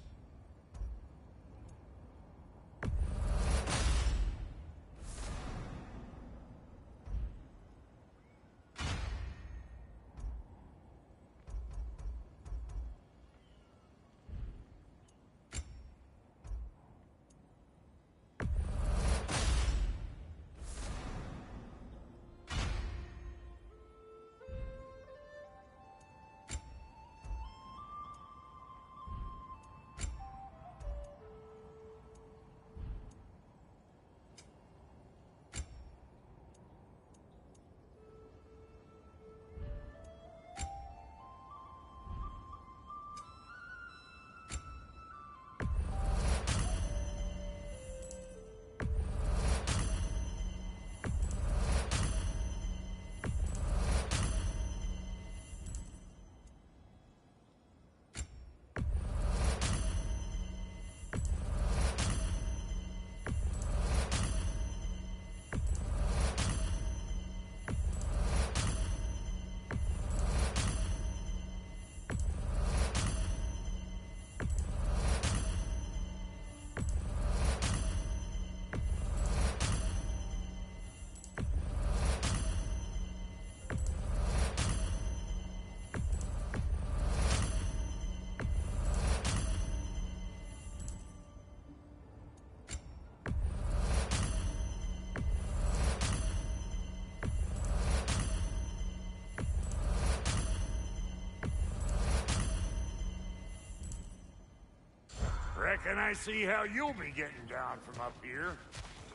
Reckon I see how you'll be getting down from up here.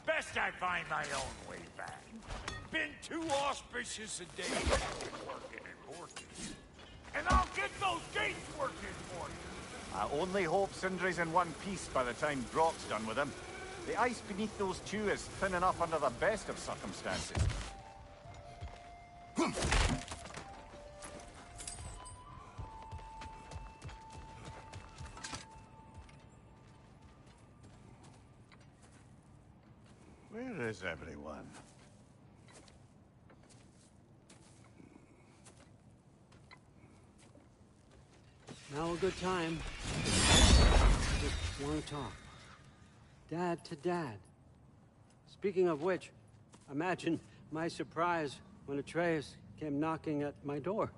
Best I find my own way back. Been too auspicious a day working and working. And I'll get those gates working for you. I only hope Sindri's in one piece by the time Brock's done with him. The ice beneath those two is thin enough under the best of circumstances. Where is everyone? Now a good time. Just want to talk. Dad to dad. Speaking of which, imagine my surprise when Atreus came knocking at my door.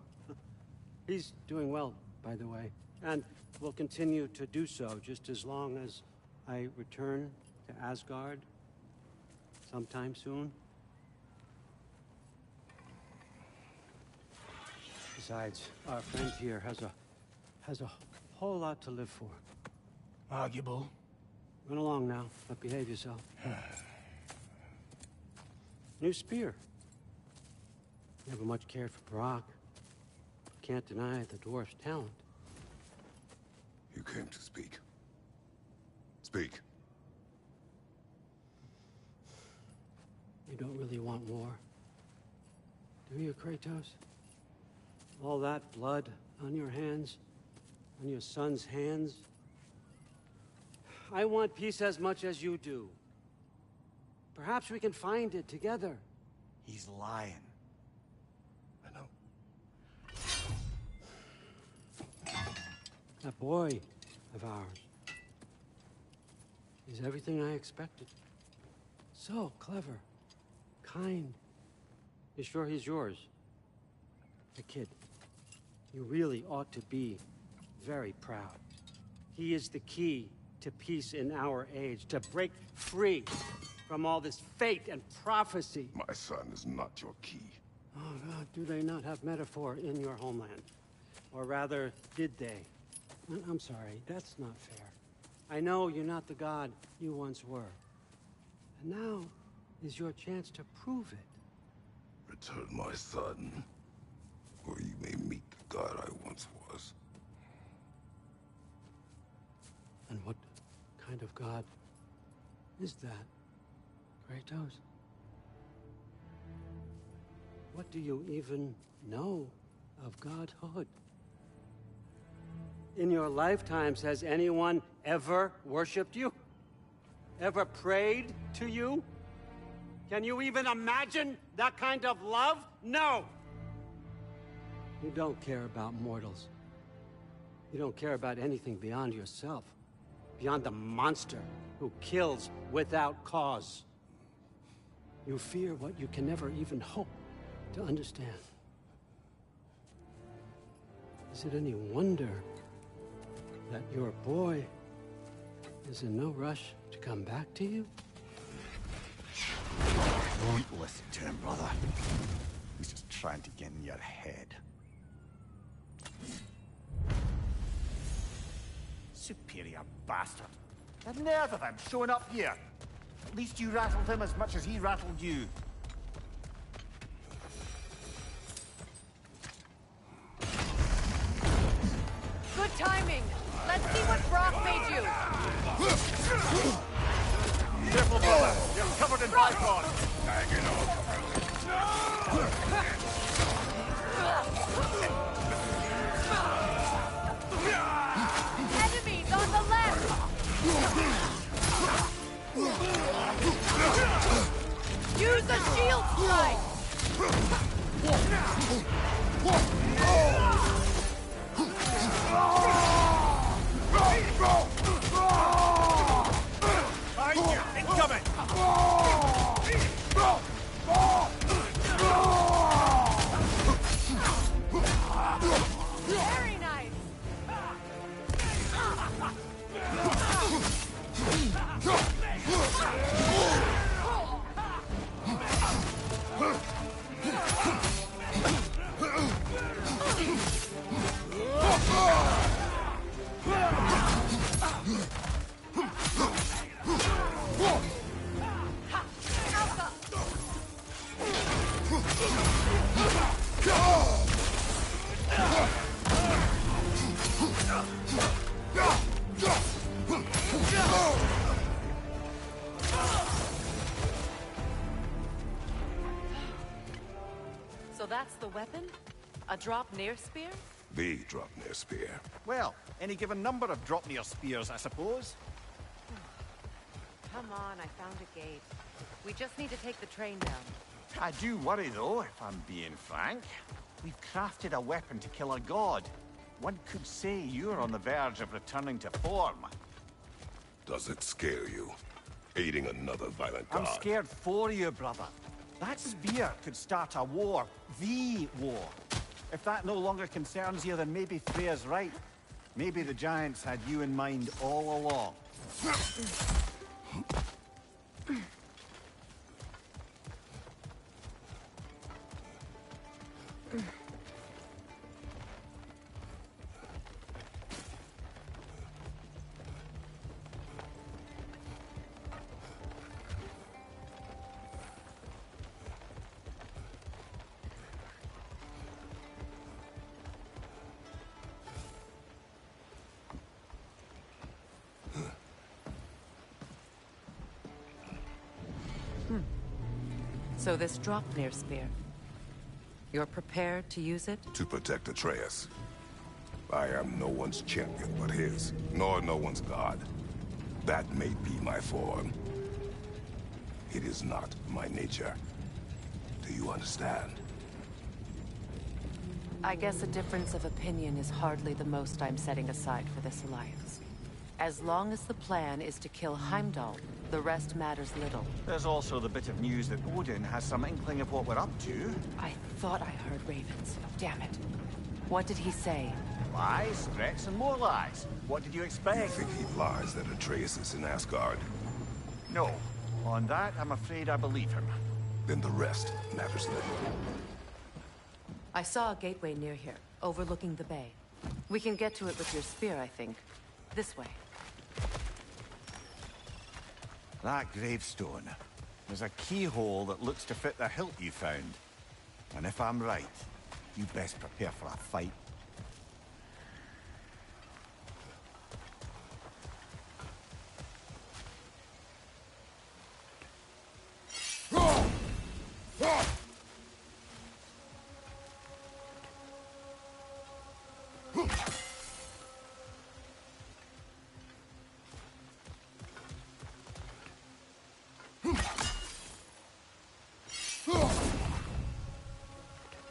He's doing well, by the way, and will continue to do so just as long as I return to Asgard sometime soon. Besides, our friend here has a whole lot to live for. Arguable. Run along now, but behave yourself. New spear. Never much cared for Brock. Can't deny the dwarf's talent. You came to speak. Speak. You don't really want war, do you, Kratos? All that blood on your hands, on your son's hands. I want peace as much as you do. Perhaps we can find it together. He's lying. I know. That boy of ours is everything I expected. So clever, kind. You sure he's yours? The kid. You really ought to be very proud. He is the key to peace in our age, to break free from all this fate and prophecy. My son is not your key. Oh, God, do they not have metaphor in your homeland? Or rather, did they? I'm sorry, that's not fair. I know you're not the god you once were. And now is your chance to prove it. Return my son, or you may meet the god I once was. And what kind of god is that, Kratos? What do you even know of godhood? In your lifetimes, has anyone ever worshipped you? Ever prayed to you? Can you even imagine that kind of love? No! You don't care about mortals. You don't care about anything beyond yourself. Beyond the monster who kills without cause. You fear what you can never even hope to understand. Is it any wonder that your boy is in no rush to come back to you? Don't listen to him, brother. He's just trying to get in your head. Superior bastard. The nerve of him showing up here. At least you rattled him as much as he rattled you. Good timing. Let's see what Brock made you. Careful, brother. You're covered in bipod. Enemies on the left. Use the shield strike. Incoming! Very nice. So that's the weapon? A drop-near spear? The Dropnir spear. Well, any given number of drop-near spears, I suppose. Come on, I found a gate. We just need to take the train down. I do worry, though, if I'm being frank. We've crafted a weapon to kill a god. One could say you're on the verge of returning to form. Does it scare you? Aiding another violent god? I'm scared for you, brother. That spear could start a war. The war. If that no longer concerns you, then maybe Freya's right. Maybe the Giants had you in mind all along. So this drop-near spear. You're prepared to use it? To protect Atreus. I am no one's champion but his, nor no one's god. That may be my form. It is not my nature. Do you understand? I guess a difference of opinion is hardly the most I'm setting aside for this alliance. As long as the plan is to kill Heimdall, the rest matters little. There's also the bit of news that Odin has some inkling of what we're up to. I thought I heard ravens. Damn it. What did he say? Lies, threats, and more lies. What did you expect? You think he lies that Atreus is in Asgard? No. On that, I'm afraid I believe him. Then the rest matters little. I saw a gateway near here, overlooking the bay. We can get to it with your spear, I think. This way. That gravestone. There's a keyhole that looks to fit the hilt you found. And if I'm right, you best prepare for a fight.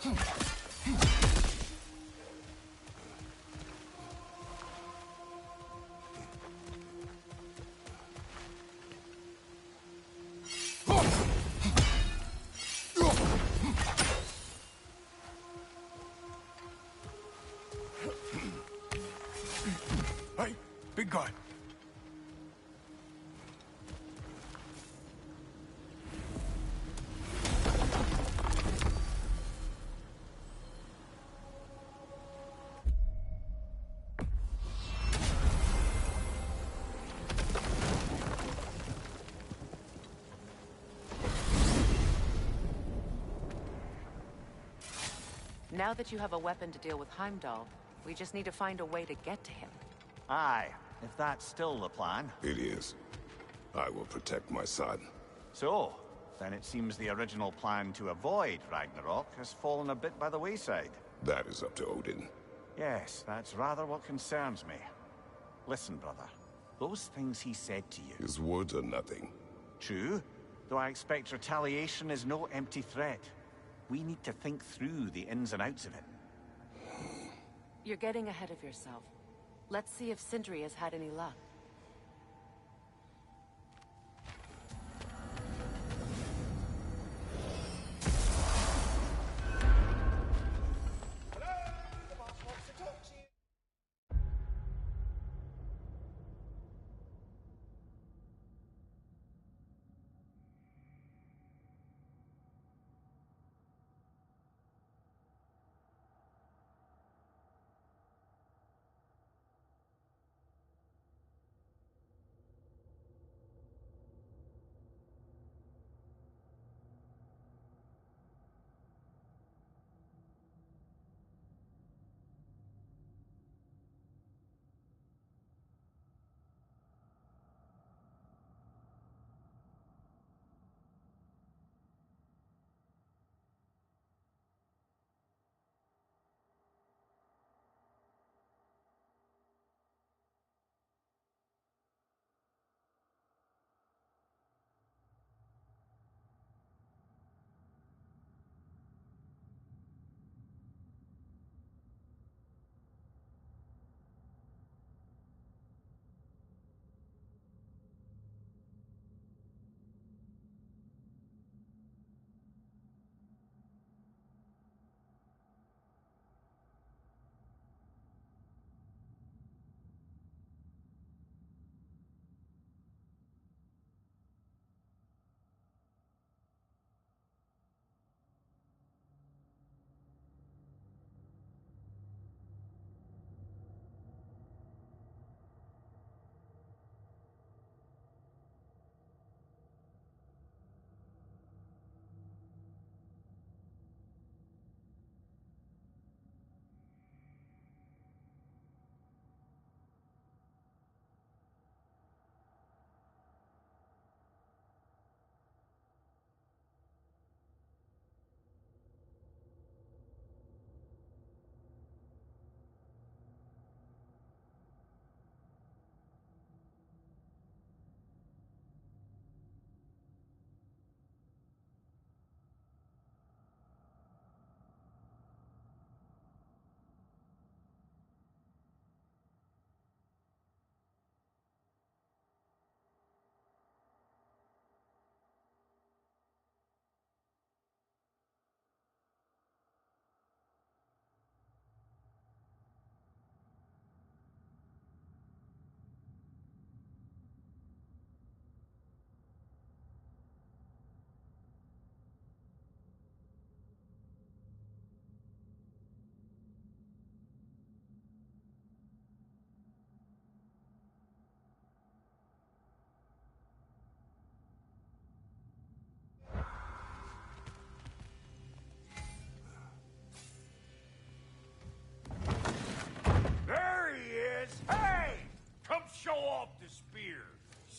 Hey, big guy. Now that you have a weapon to deal with Heimdall, we just need to find a way to get to him. Aye, if that's still the plan. It is. I will protect my son. So, then it seems the original plan to avoid Ragnarok has fallen a bit by the wayside. That is up to Odin. Yes, that's rather what concerns me. Listen, brother. Those things he said to you... His words are nothing. True, though I expect retaliation is no empty threat. We need to think through the ins and outs of it. You're getting ahead of yourself. Let's see if Sindri has had any luck.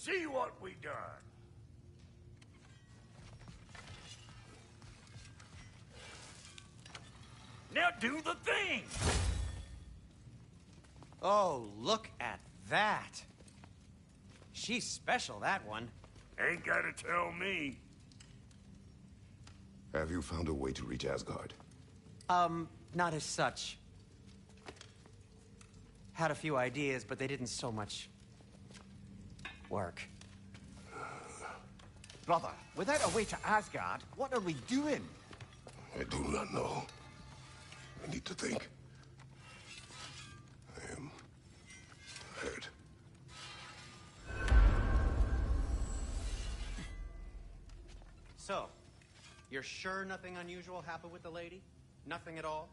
See what we done. Now do the thing! Oh, look at that. She's special, that one. Ain't gotta tell me. Have you found a way to reach Asgard? Not as such. Had a few ideas, but they didn't so much work. Brother, without a way to Asgard, what are we doing? I do not know. I need to think. I am hurt. So, you're sure nothing unusual happened with the lady? Nothing at all?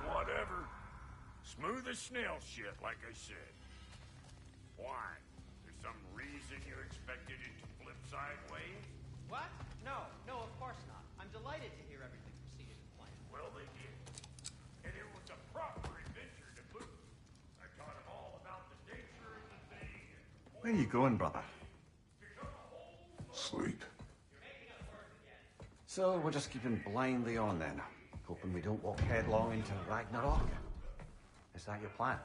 Whatever. Smooth as snail shit, like I said. Why? There's some reason you expected it to flip sideways? What? No, of course not. I'm delighted to hear everything proceeded as planned. Well, they did. And it was a proper adventure to boot. I taught them all about the nature of the thing. Where are you going, brother? Sleep. So we're just keeping blindly on then, hoping we don't walk headlong into Ragnarok. Is that your plan?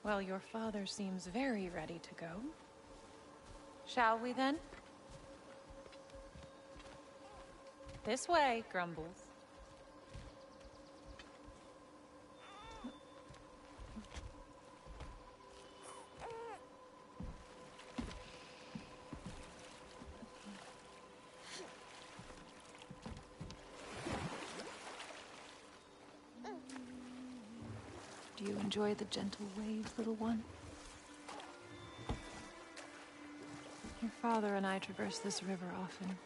Well, your father seems very ready to go. Shall we then? This way, Grumbles. Do you enjoy the gentle waves, little one? Your father and I traverse this river often.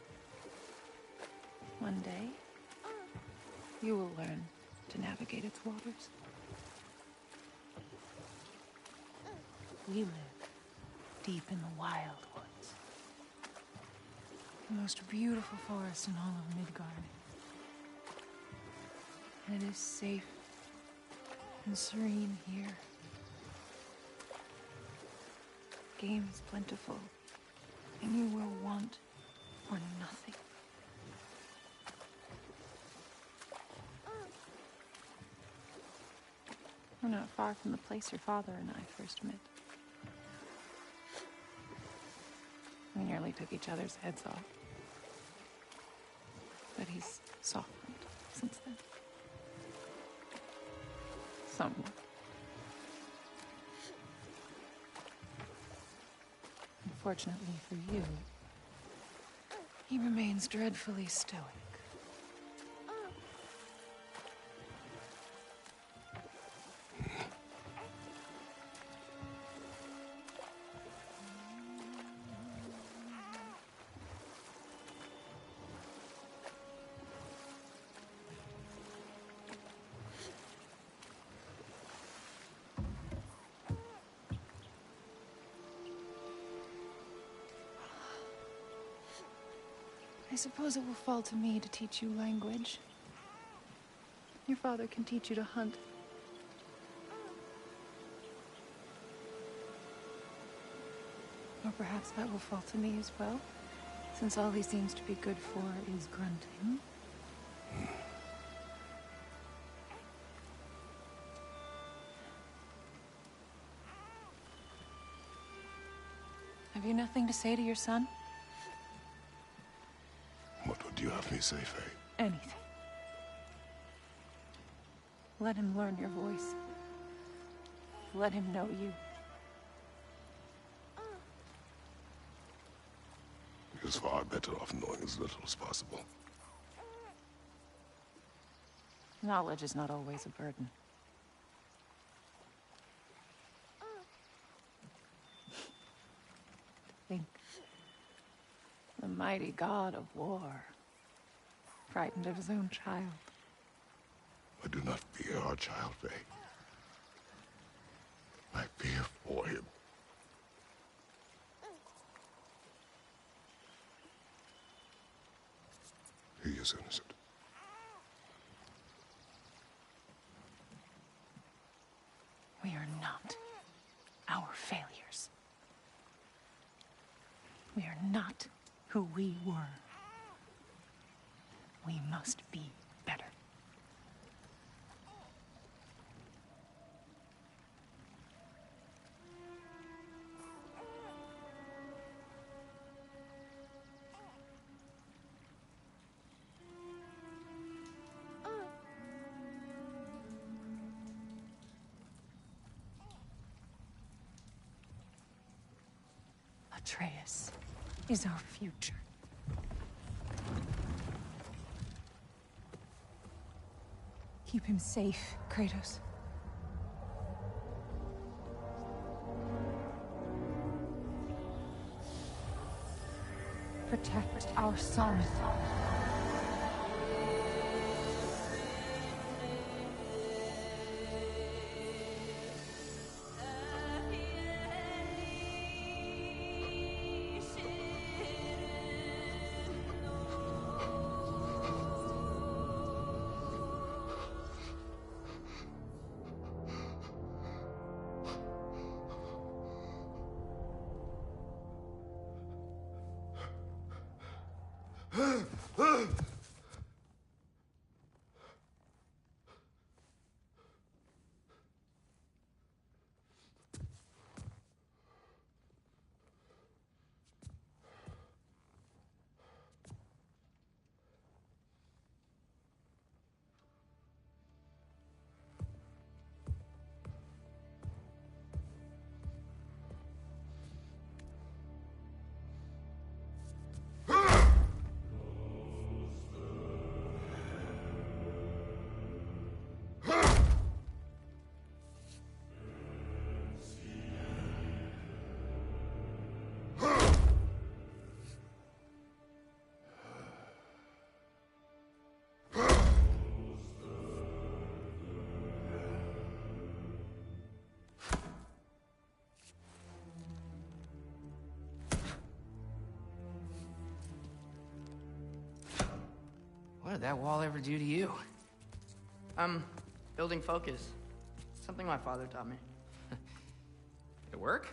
One day, you will learn to navigate its waters. We live deep in the wild woods. The most beautiful forest in all of Midgard. And it is safe and serene here. Game is plentiful, and you will want for nothing. We're not far from the place your father and I first met. We nearly took each other's heads off. But he's softened since then. Somewhat. Unfortunately for you, he remains dreadfully stoic. I suppose it will fall to me to teach you language. Your father can teach you to hunt. Or perhaps that will fall to me as well, since all he seems to be good for is grunting. Have you nothing to say to your son? What would you have me say, Faye? Anything. Let him learn your voice. Let him know you. He is far better off knowing as little as possible. Knowledge is not always a burden. Think. The mighty god of war, frightened of his own child. I do not fear our child, Faye. I fear for him. He is innocent. We are not our failures. We are not who we were. We must be better. Atreus is our future. Keep him safe, Kratos. Protect our son. What did that wall ever do to you? Building focus. Something my father taught me. Did it work?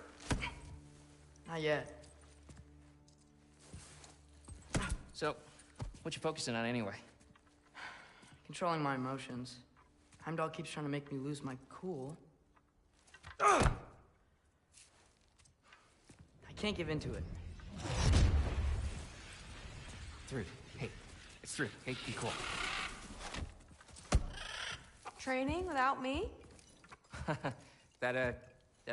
Not yet. So, what you focusing on anyway? Controlling my emotions. Heimdall keeps trying to make me lose my cool. I can't give in to it. Thrud, hey. It's Thrud. Hey, be cool. Training without me? That a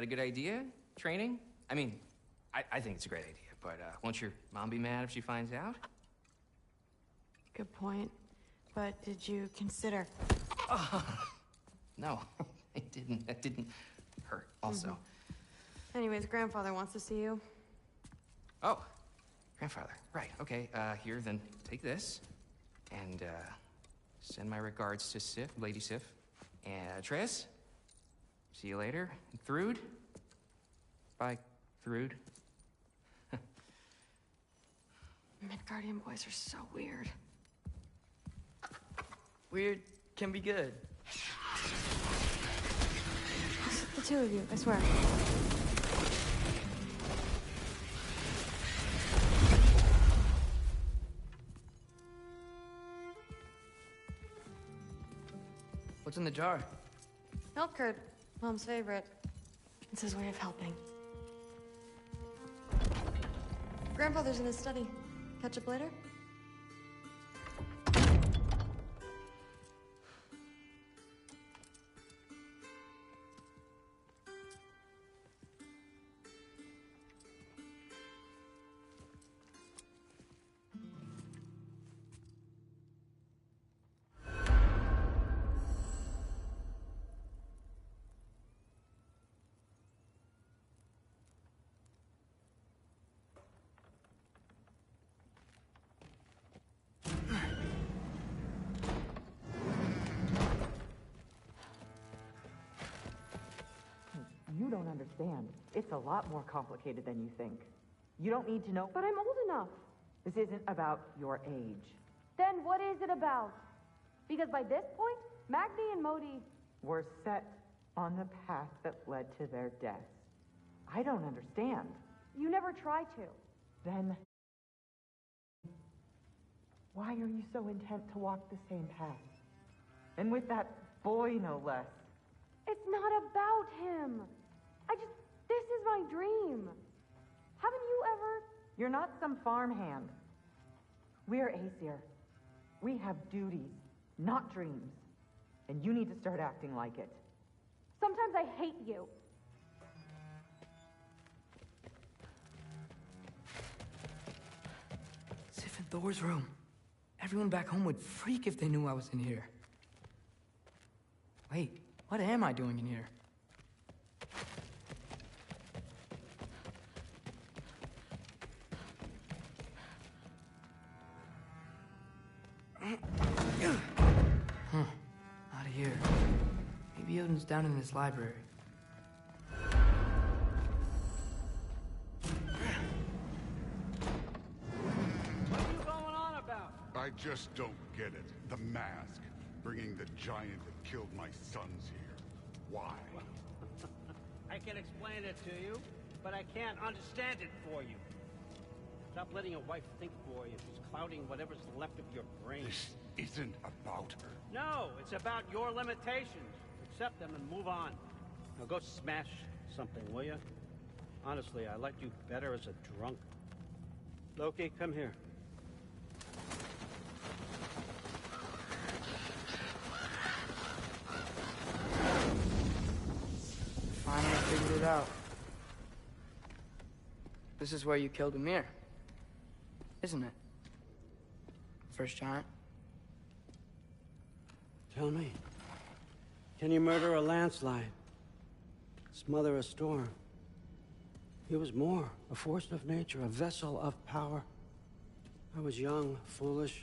good idea? Training? I mean, I think it's a great idea, but won't your mom be mad if she finds out? Good point. But did you consider... No, I didn't. That didn't hurt, also. Anyways, grandfather wants to see you. Oh, grandfather. Right, okay. Here, then take this. And, send my regards to Sif, Lady Sif. And, Atreus? See you later. And Thrud? Bye, Thrud. Midgardian boys are so weird. Weird can be good. The two of you, I swear. What's in the jar? Milk curd, Mom's favorite. It's his way of helping. Grandfather's in his study. Catch up later? You don't understand. It's a lot more complicated than you think. You don't need to know. But I'm old enough. This isn't about your age. Then what is it about? Because by this point, Magni and Modi... Were set on the path that led to their deaths. I don't understand. You never try to. Then... why are you so intent to walk the same path? And with that boy, no less. It's not about him. This is my dream. Haven't you ever... You're not some farmhand. We're Aesir. We have duties, not dreams. And you need to start acting like it. Sometimes I hate you. Sif in Thor's room. Everyone back home would freak if they knew I was in here. Wait, what am I doing in here? Not here. Maybe Odin's down in his library. What are you going on about? I just don't get it. The mask. Bringing the giant that killed my sons here. Why? I can explain it to you, but I can't understand it for you. Stop letting your wife think for you. She's clouding whatever's left of your brain. This isn't about her. No, it's about your limitations. Accept them and move on. Now go smash something, will you? Honestly, I liked you better as a drunk. Loki, come here. Finally figured it out. This is where you killed Ymir. Isn't it? First giant. Tell me, can you murder a landslide? Smother a storm? He was more, a force of nature, a vessel of power. I was young, foolish,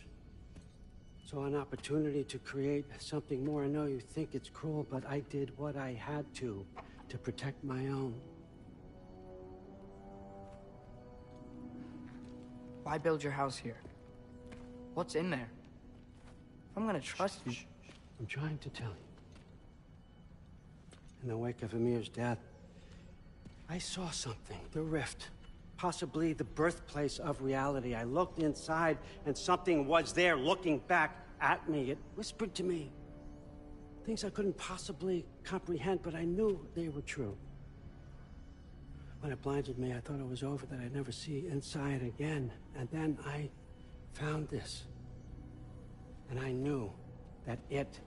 saw an opportunity to create something more. I know you think it's cruel, but I did what I had to protect my own. Why build your house here? What's in there? I'm gonna trust you. I'm trying to tell you. In the wake of Emir's death, I saw something. The rift. Possibly the birthplace of reality. I looked inside, and something was there looking back at me. It whispered to me things I couldn't possibly comprehend, but I knew they were true. When it blinded me, I thought it was over, that I'd never see inside again. And then I found this. And I knew that it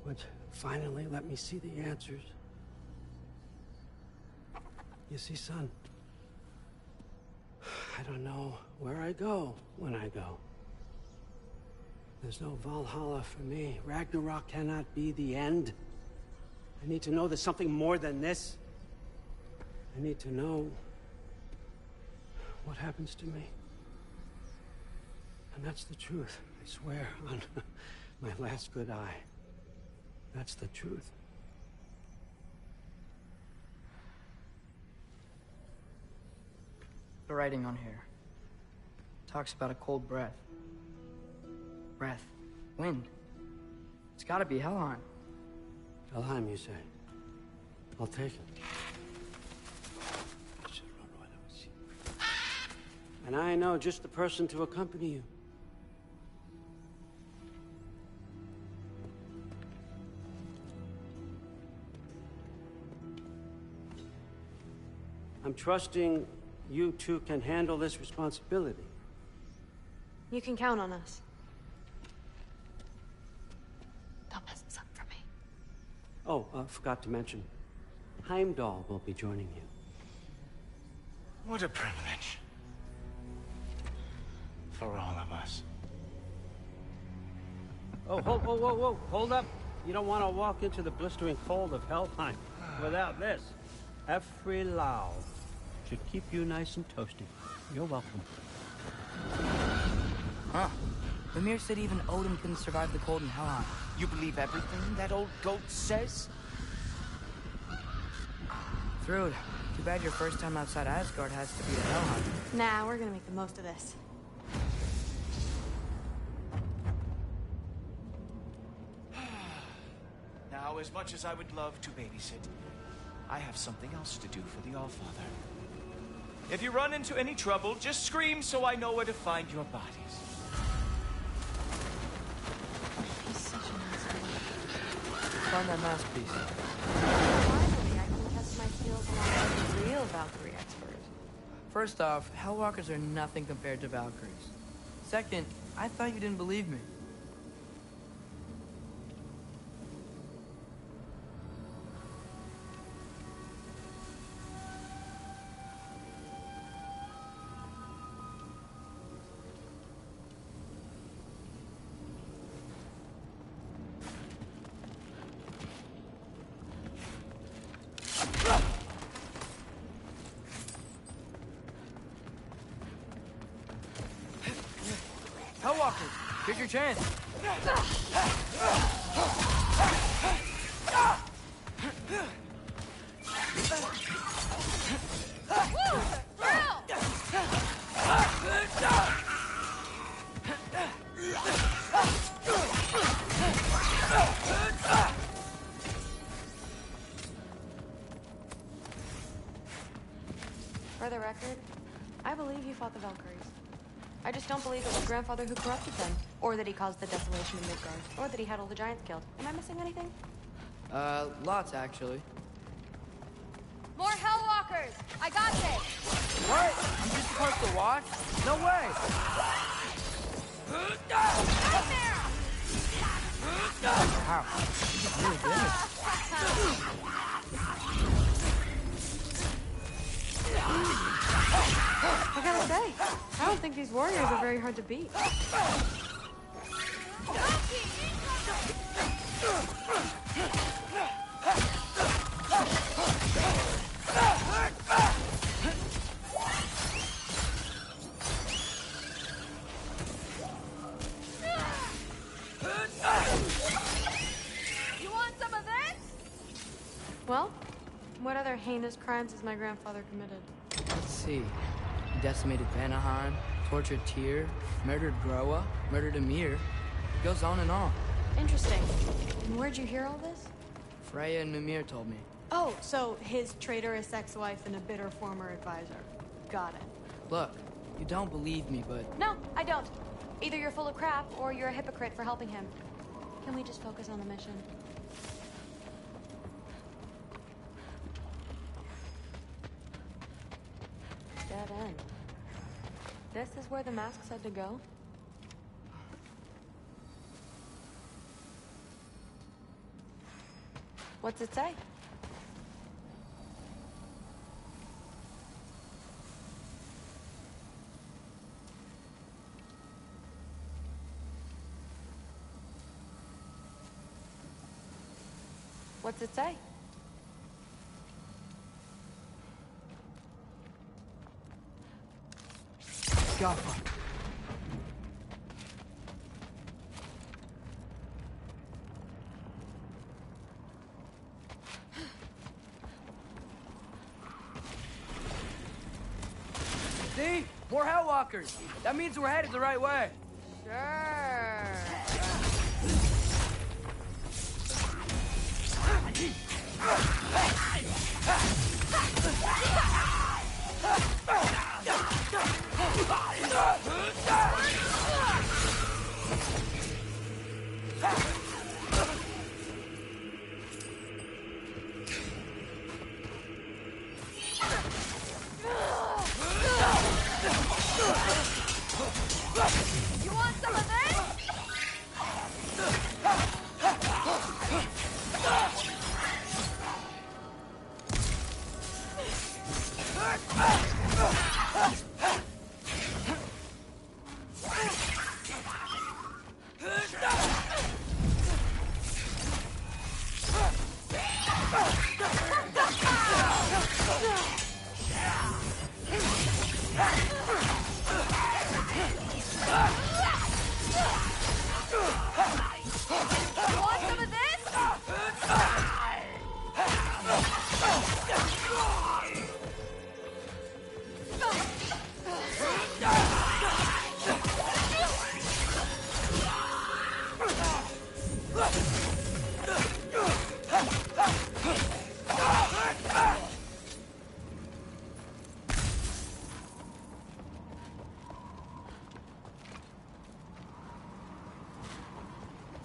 would finally let me see the answers. You see, son, I don't know where I go when I go. There's no Valhalla for me. Ragnarok cannot be the end. I need to know there's something more than this. I need to know what happens to me. And that's the truth, I swear, on my last good eye. That's the truth. The writing on here talks about a cold breath. Breath. Wind. It's gotta be Helheim. Helheim, you say? I'll take it. And I know just the person to accompany you. I'm trusting you two can handle this responsibility. You can count on us. Don't mess this up for me. Oh, forgot to mention, Heimdall will be joining you. What a privilege. For all of us. Oh, whoa, hold up. You don't want to walk into the blistering cold of Helheim without this. Every Lau should keep you nice and toasty. You're welcome. Huh. Ymir said even Odin couldn't survive the cold in Helheim. You believe everything that old goat says? Thrud, too bad your first time outside Asgard has to be to Helheim. Nah, we're gonna make the most of this. Now, as much as I would love to babysit, I have something else to do for the Allfather. If you run into any trouble, just scream so I know where to find your bodies. He's such an asshole. Find that masterpiece. Finally, I can test my skills alongside the real Valkyrie expert. First off, Hellwalkers are nothing compared to Valkyries. Second, I thought you didn't believe me. Hellwalkers, here's your chance. For the record, I believe you fought the Valkyries. I just don't believe it was Grandfather who corrupted them, or that he caused the desolation in Midgard, or that he had all the giants killed. Am I missing anything? Lots, actually. More Hellwalkers! I got this! What? I'm just supposed to watch? No way! Wow, he's really good. I gotta say, I don't think these warriors are very hard to beat. You want some of this? Well, what other heinous crimes has my grandfather committed? Let's see. He decimated Vanaheim, tortured Tyr, murdered Groa, murdered Ymir. Goes on and on. Interesting. And where'd you hear all this? Freya and Mimir told me. Oh, so his traitorous ex-wife and a bitter former advisor. Got it. Look, you don't believe me, but... No, I don't. Either you're full of crap, or you're a hypocrite for helping him. Can we just focus on the mission? Dead end. This is where the mask said to go? What's it say? What's it say? Jaffa. See? More Hellwalkers. That means we're headed the right way. Sure. You want some of this?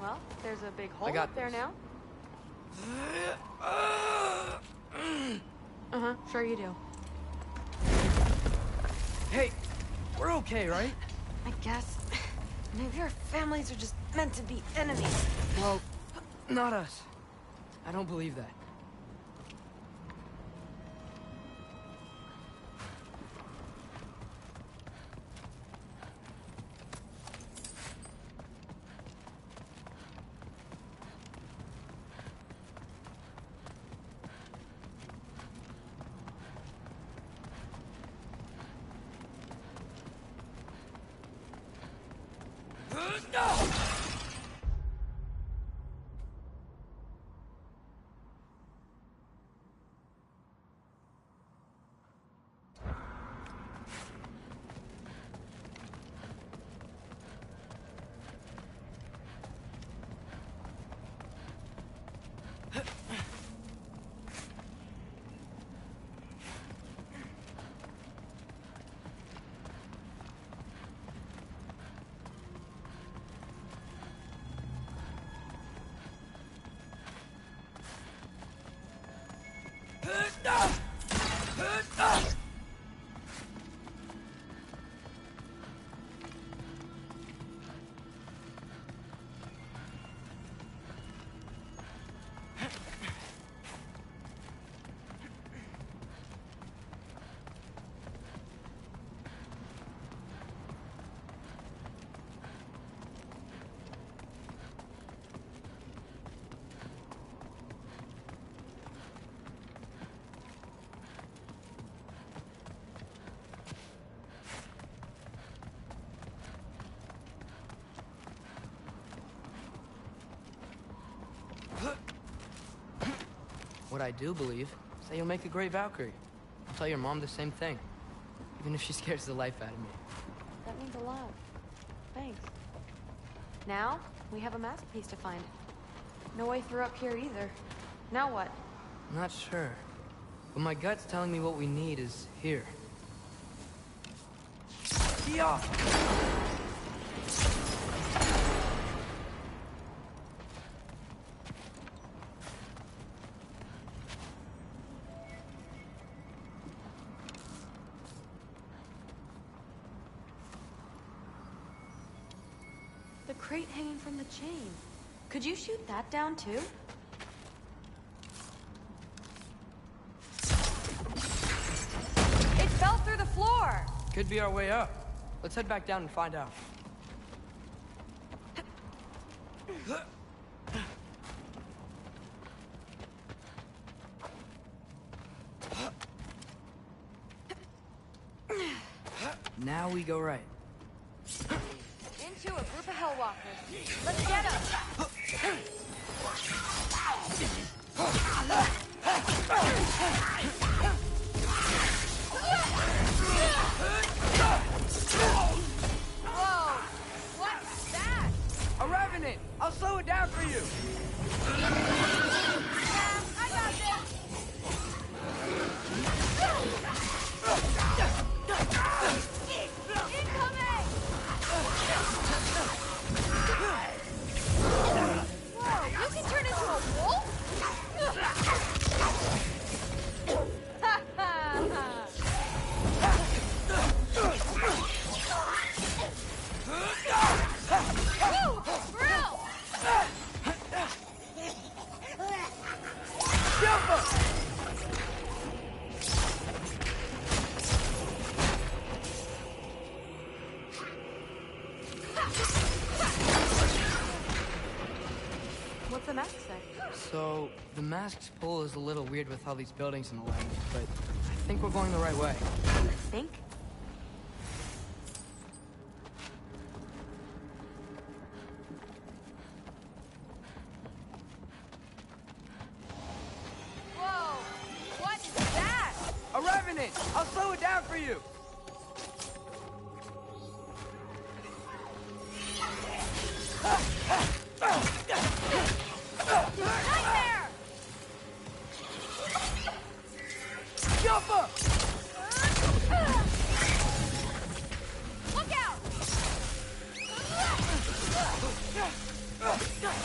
Well, there's a big hole up there now. Uh-huh, sure you do. Hey, we're okay, right? I guess. Maybe our families are just meant to be enemies. Well, not us. I don't believe that. What I do believe is that you'll make a great Valkyrie. I'll tell your mom the same thing, even if she scares the life out of me. That means a lot. Thanks. Now, We have a mask piece to find. No way through up here either. Now what? I'm not sure. But my gut's telling me what we need is here. Yeah. The crate hanging from the chain. Could you shoot that down too? It fell through the floor! Could be our way up. Let's head back down and find out. Now we go right. Into a group of hellwalkers. Let's get them! Whoa! What's that? A revenant! I'll slow it down for you! Yeah, I got this! Incoming! Whoa, you can turn into a wolf? Woo! Thrill! What's the mask say? So, the mask's pull is a little weird with all these buildings and all that, but I think we're going the right way. You think? Whoa! What's that? A revenant! I'll slow it down for you! Nightmare! Jumper! Look out! Woo, the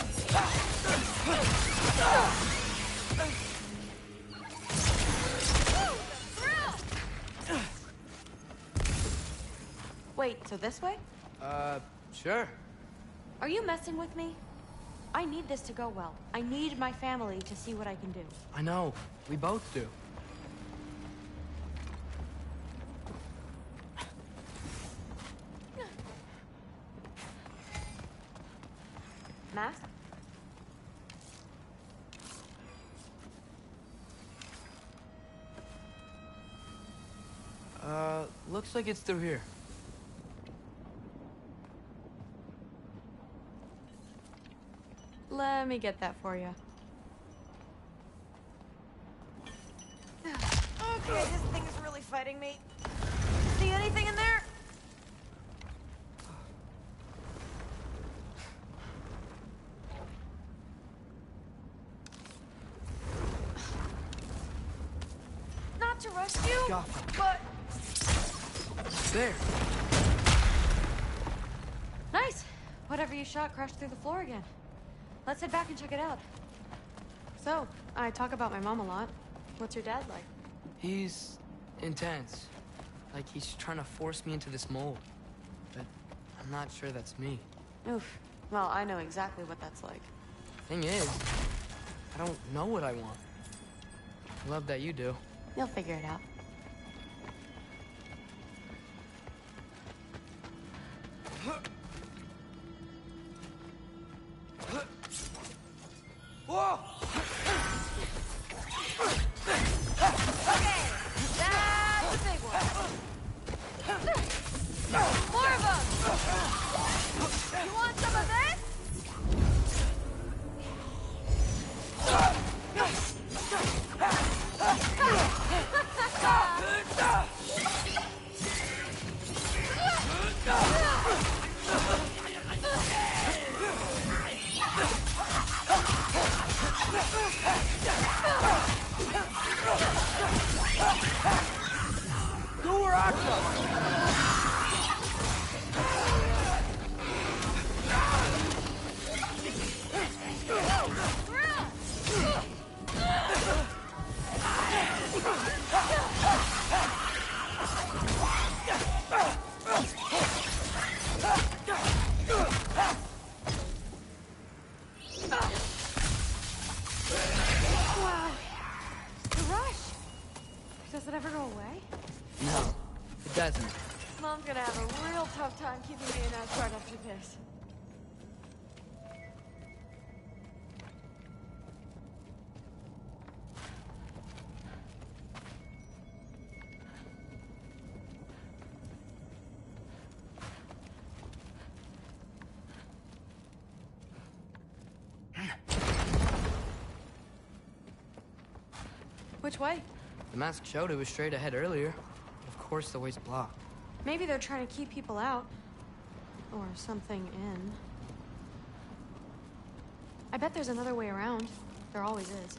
thrill! Wait, so this way? Sure. Are you messing with me? I need this to go well. I need my family to see what I can do. I know. We both do. Mask? Looks like it's through here. Let me get that for you. Okay, this thing is really fighting me. See anything in there? Not to rush you, Got but... There. Nice! Whatever you shot crashed through the floor again. Let's head back and check it out. So, I talk about my mom a lot. What's your dad like? He's intense. Like he's trying to force me into this mold. But I'm not sure that's me. Oof. Well, I know exactly what that's like. Thing is, I don't know what I want. I love that you do. You'll figure it out. Whoa! Okay, that's a big one. More of them! You want some of this? hasn't it? Mom's gonna have a real tough time keeping me in Asgard after this. Which way? The mask showed it was straight ahead earlier. Of course the way's blocked. Maybe they're trying to keep people out. Or something in. I bet there's another way around. There always is.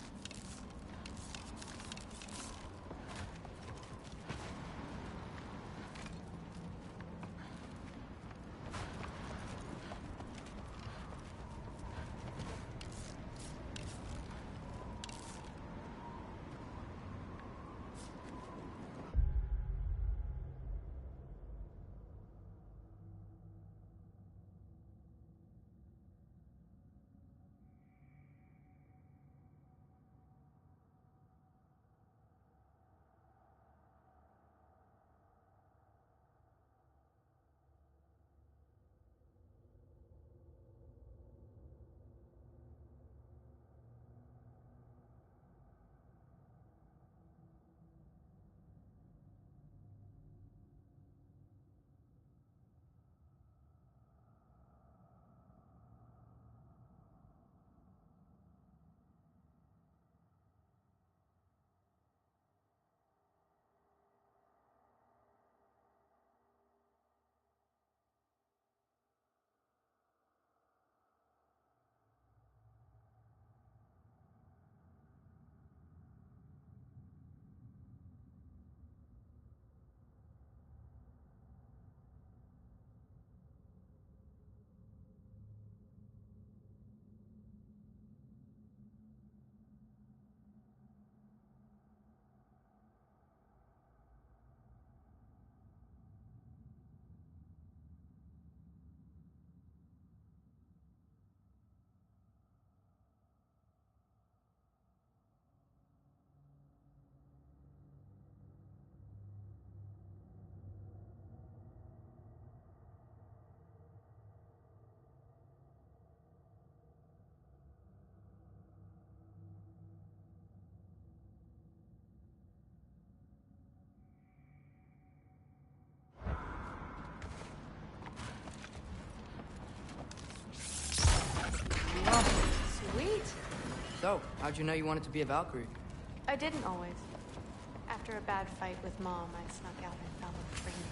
Sweet. So, how'd you know you wanted to be a Valkyrie? I didn't always. After a bad fight with Mom, I snuck out and found them training.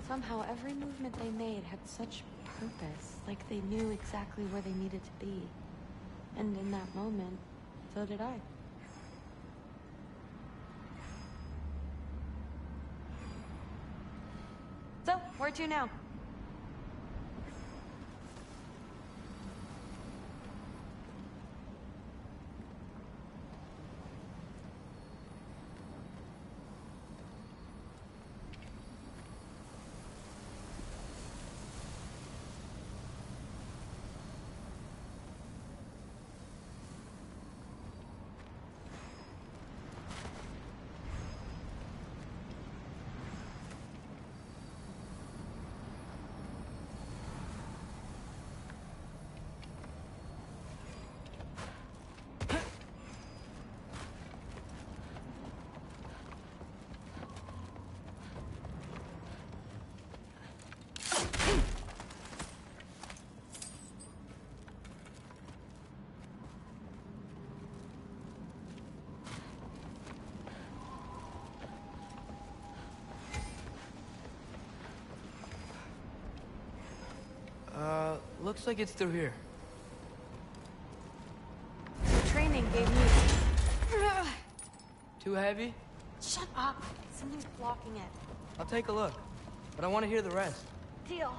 Somehow, every movement they made had such purpose, like they knew exactly where they needed to be. And in that moment, so did I. So, where to now? Looks like it's through here. The training gave me... Too heavy? Shut up! Something's blocking it. I'll take a look, but I want to hear the rest. Deal.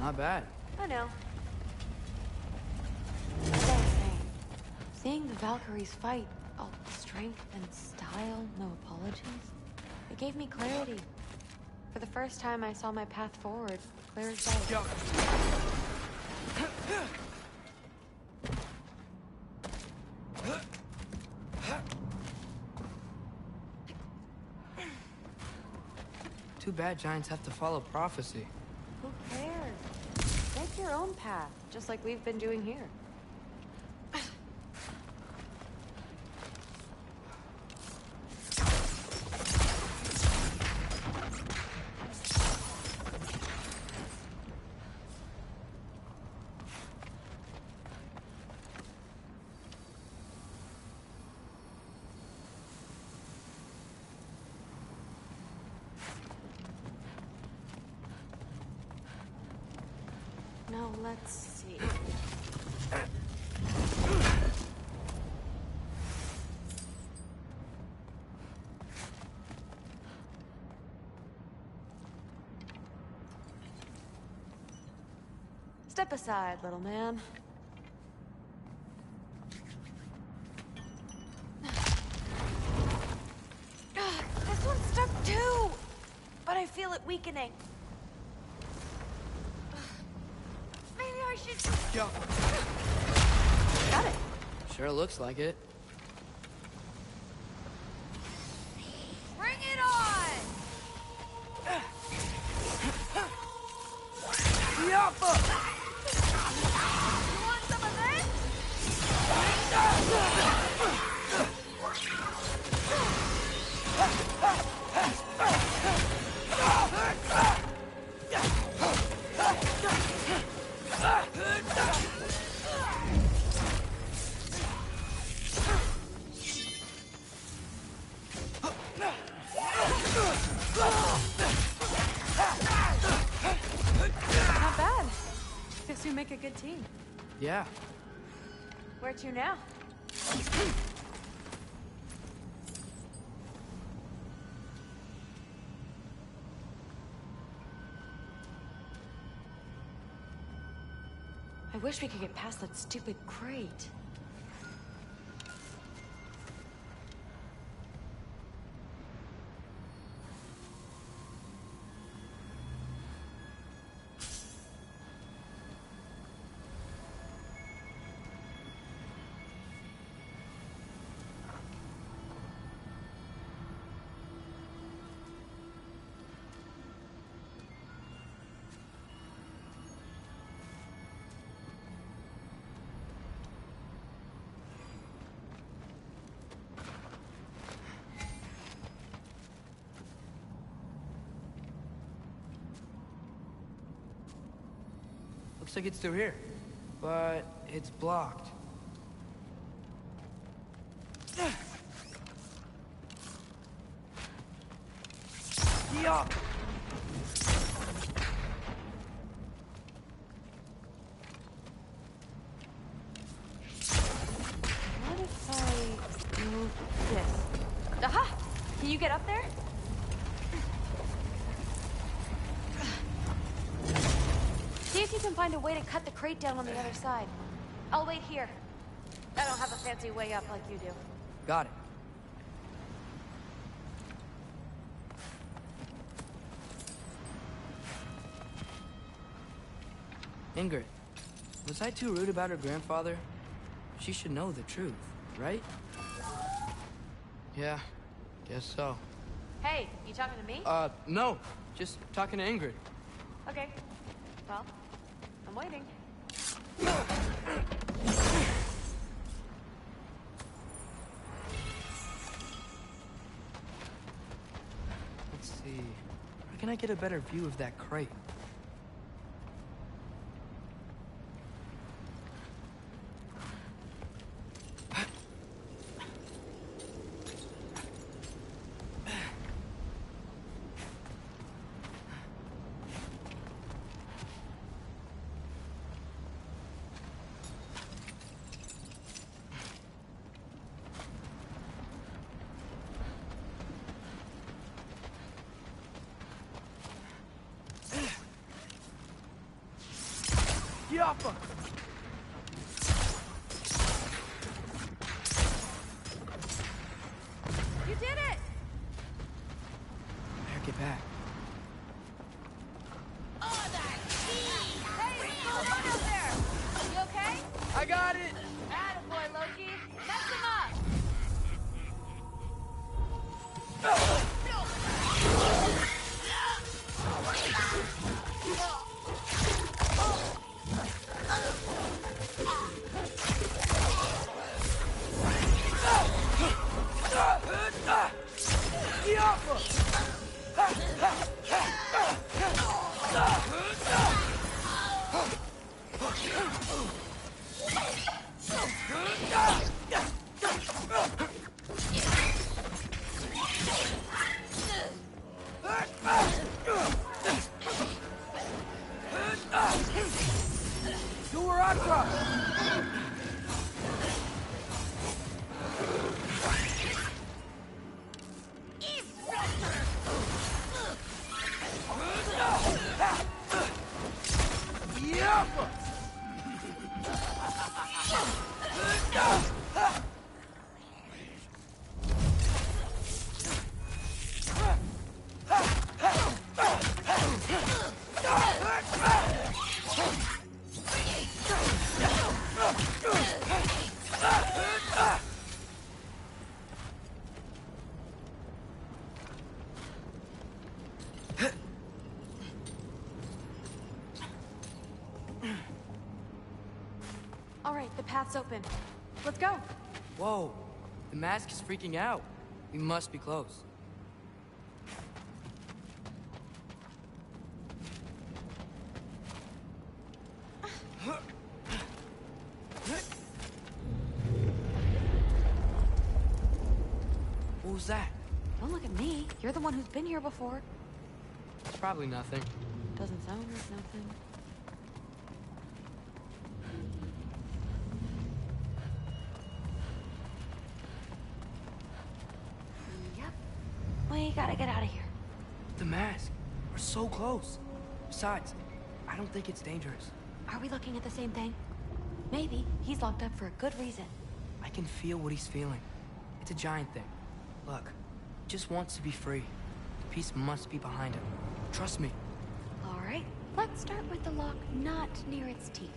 Not bad. I know. As I was saying, seeing the Valkyries fight, all strength and style, no apologies, it gave me clarity. For the first time, I saw my path forward, clear as day. Too bad giants have to follow prophecy. Who cares? Make your own path, just like we've been doing here. Now, let's see. Step aside, little man. This one's stuck too! But I feel it weakening. I should just jump. Got it. Sure looks like it. Bring it on! Yappa! You want some of this? Not bad. Guess we make a good team. Yeah. Where to now? I wish we could get past that stupid crate. Looks like it's through here, but it's blocked. Yup! What if I move this? Aha! Can you get up there? See if you can find a way to cut the crate down on the other side. I'll wait here. I don't have a fancy way up like you do. Got it. Ingrid, was I too rude about her grandfather? She should know the truth, right? Yeah, guess so. Hey, you talking to me? No. Just talking to Ingrid. Okay. Well, I'm waiting. Let's see. Where can I get a better view of that crate? Yappa! You did it! Better get back. Oh, that key! Hey, what's going on out there? You okay? I got it! Attaboy, Loki. Mess him All right, the path's open. Let's go. Whoa, the mask is freaking out. We must be close. What was that? Don't look at me. You're the one who's been here before. It's probably nothing. Doesn't sound like nothing. Yep. We gotta get out of here. The mask. We're so close. Besides, I don't think it's dangerous. Are we looking at the same thing? Maybe. He's locked up for a good reason. I can feel what he's feeling. It's a giant thing. Look, he just wants to be free. The peace must be behind him. Trust me. All right. Let's start with the lock not near its teeth.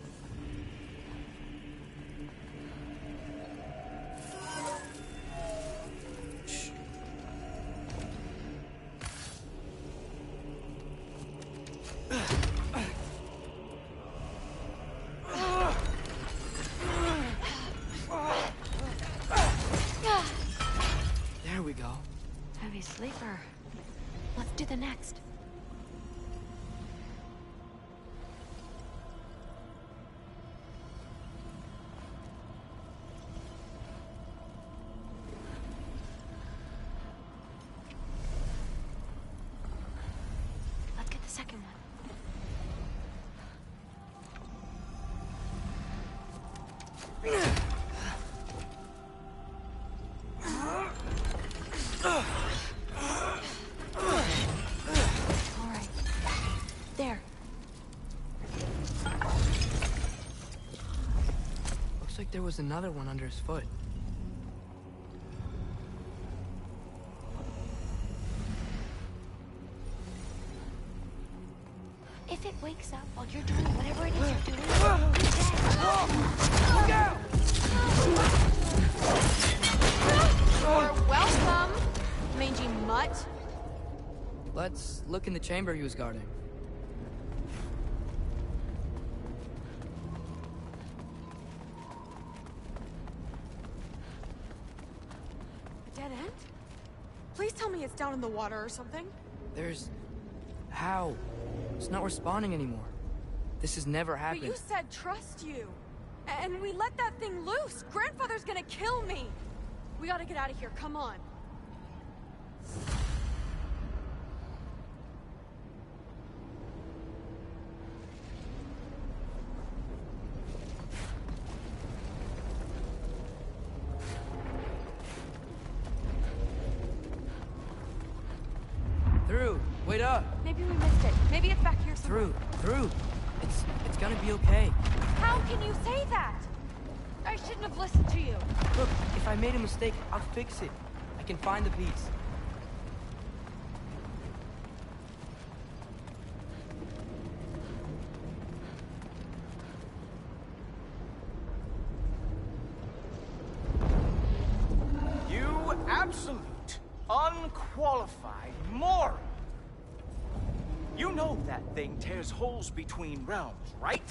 There we go. Heavy sleeper. Let's do the next. Let's get the second one. All right. There. Looks like there was another one under his foot. If it wakes up while you're doing whatever it is you're doing, you'll be dead. You're welcome, mangy mutt. Let's look in the chamber he was guarding. A dead end? Please tell me it's down in the water or something. There's... How? It's not responding anymore. This has never happened. But you said trust you. And we let that thing loose. Grandfather's gonna kill me. We gotta get out of here. Come on. Through. Wait up. Maybe we missed it. Maybe it's back here somewhere. Through. It's gonna be okay. How can you say that? I shouldn't have listened to you. Look, if I made a mistake, I'll fix it. I can find the piece. You absolute, unqualified moron! You know that thing tears holes between realms, right?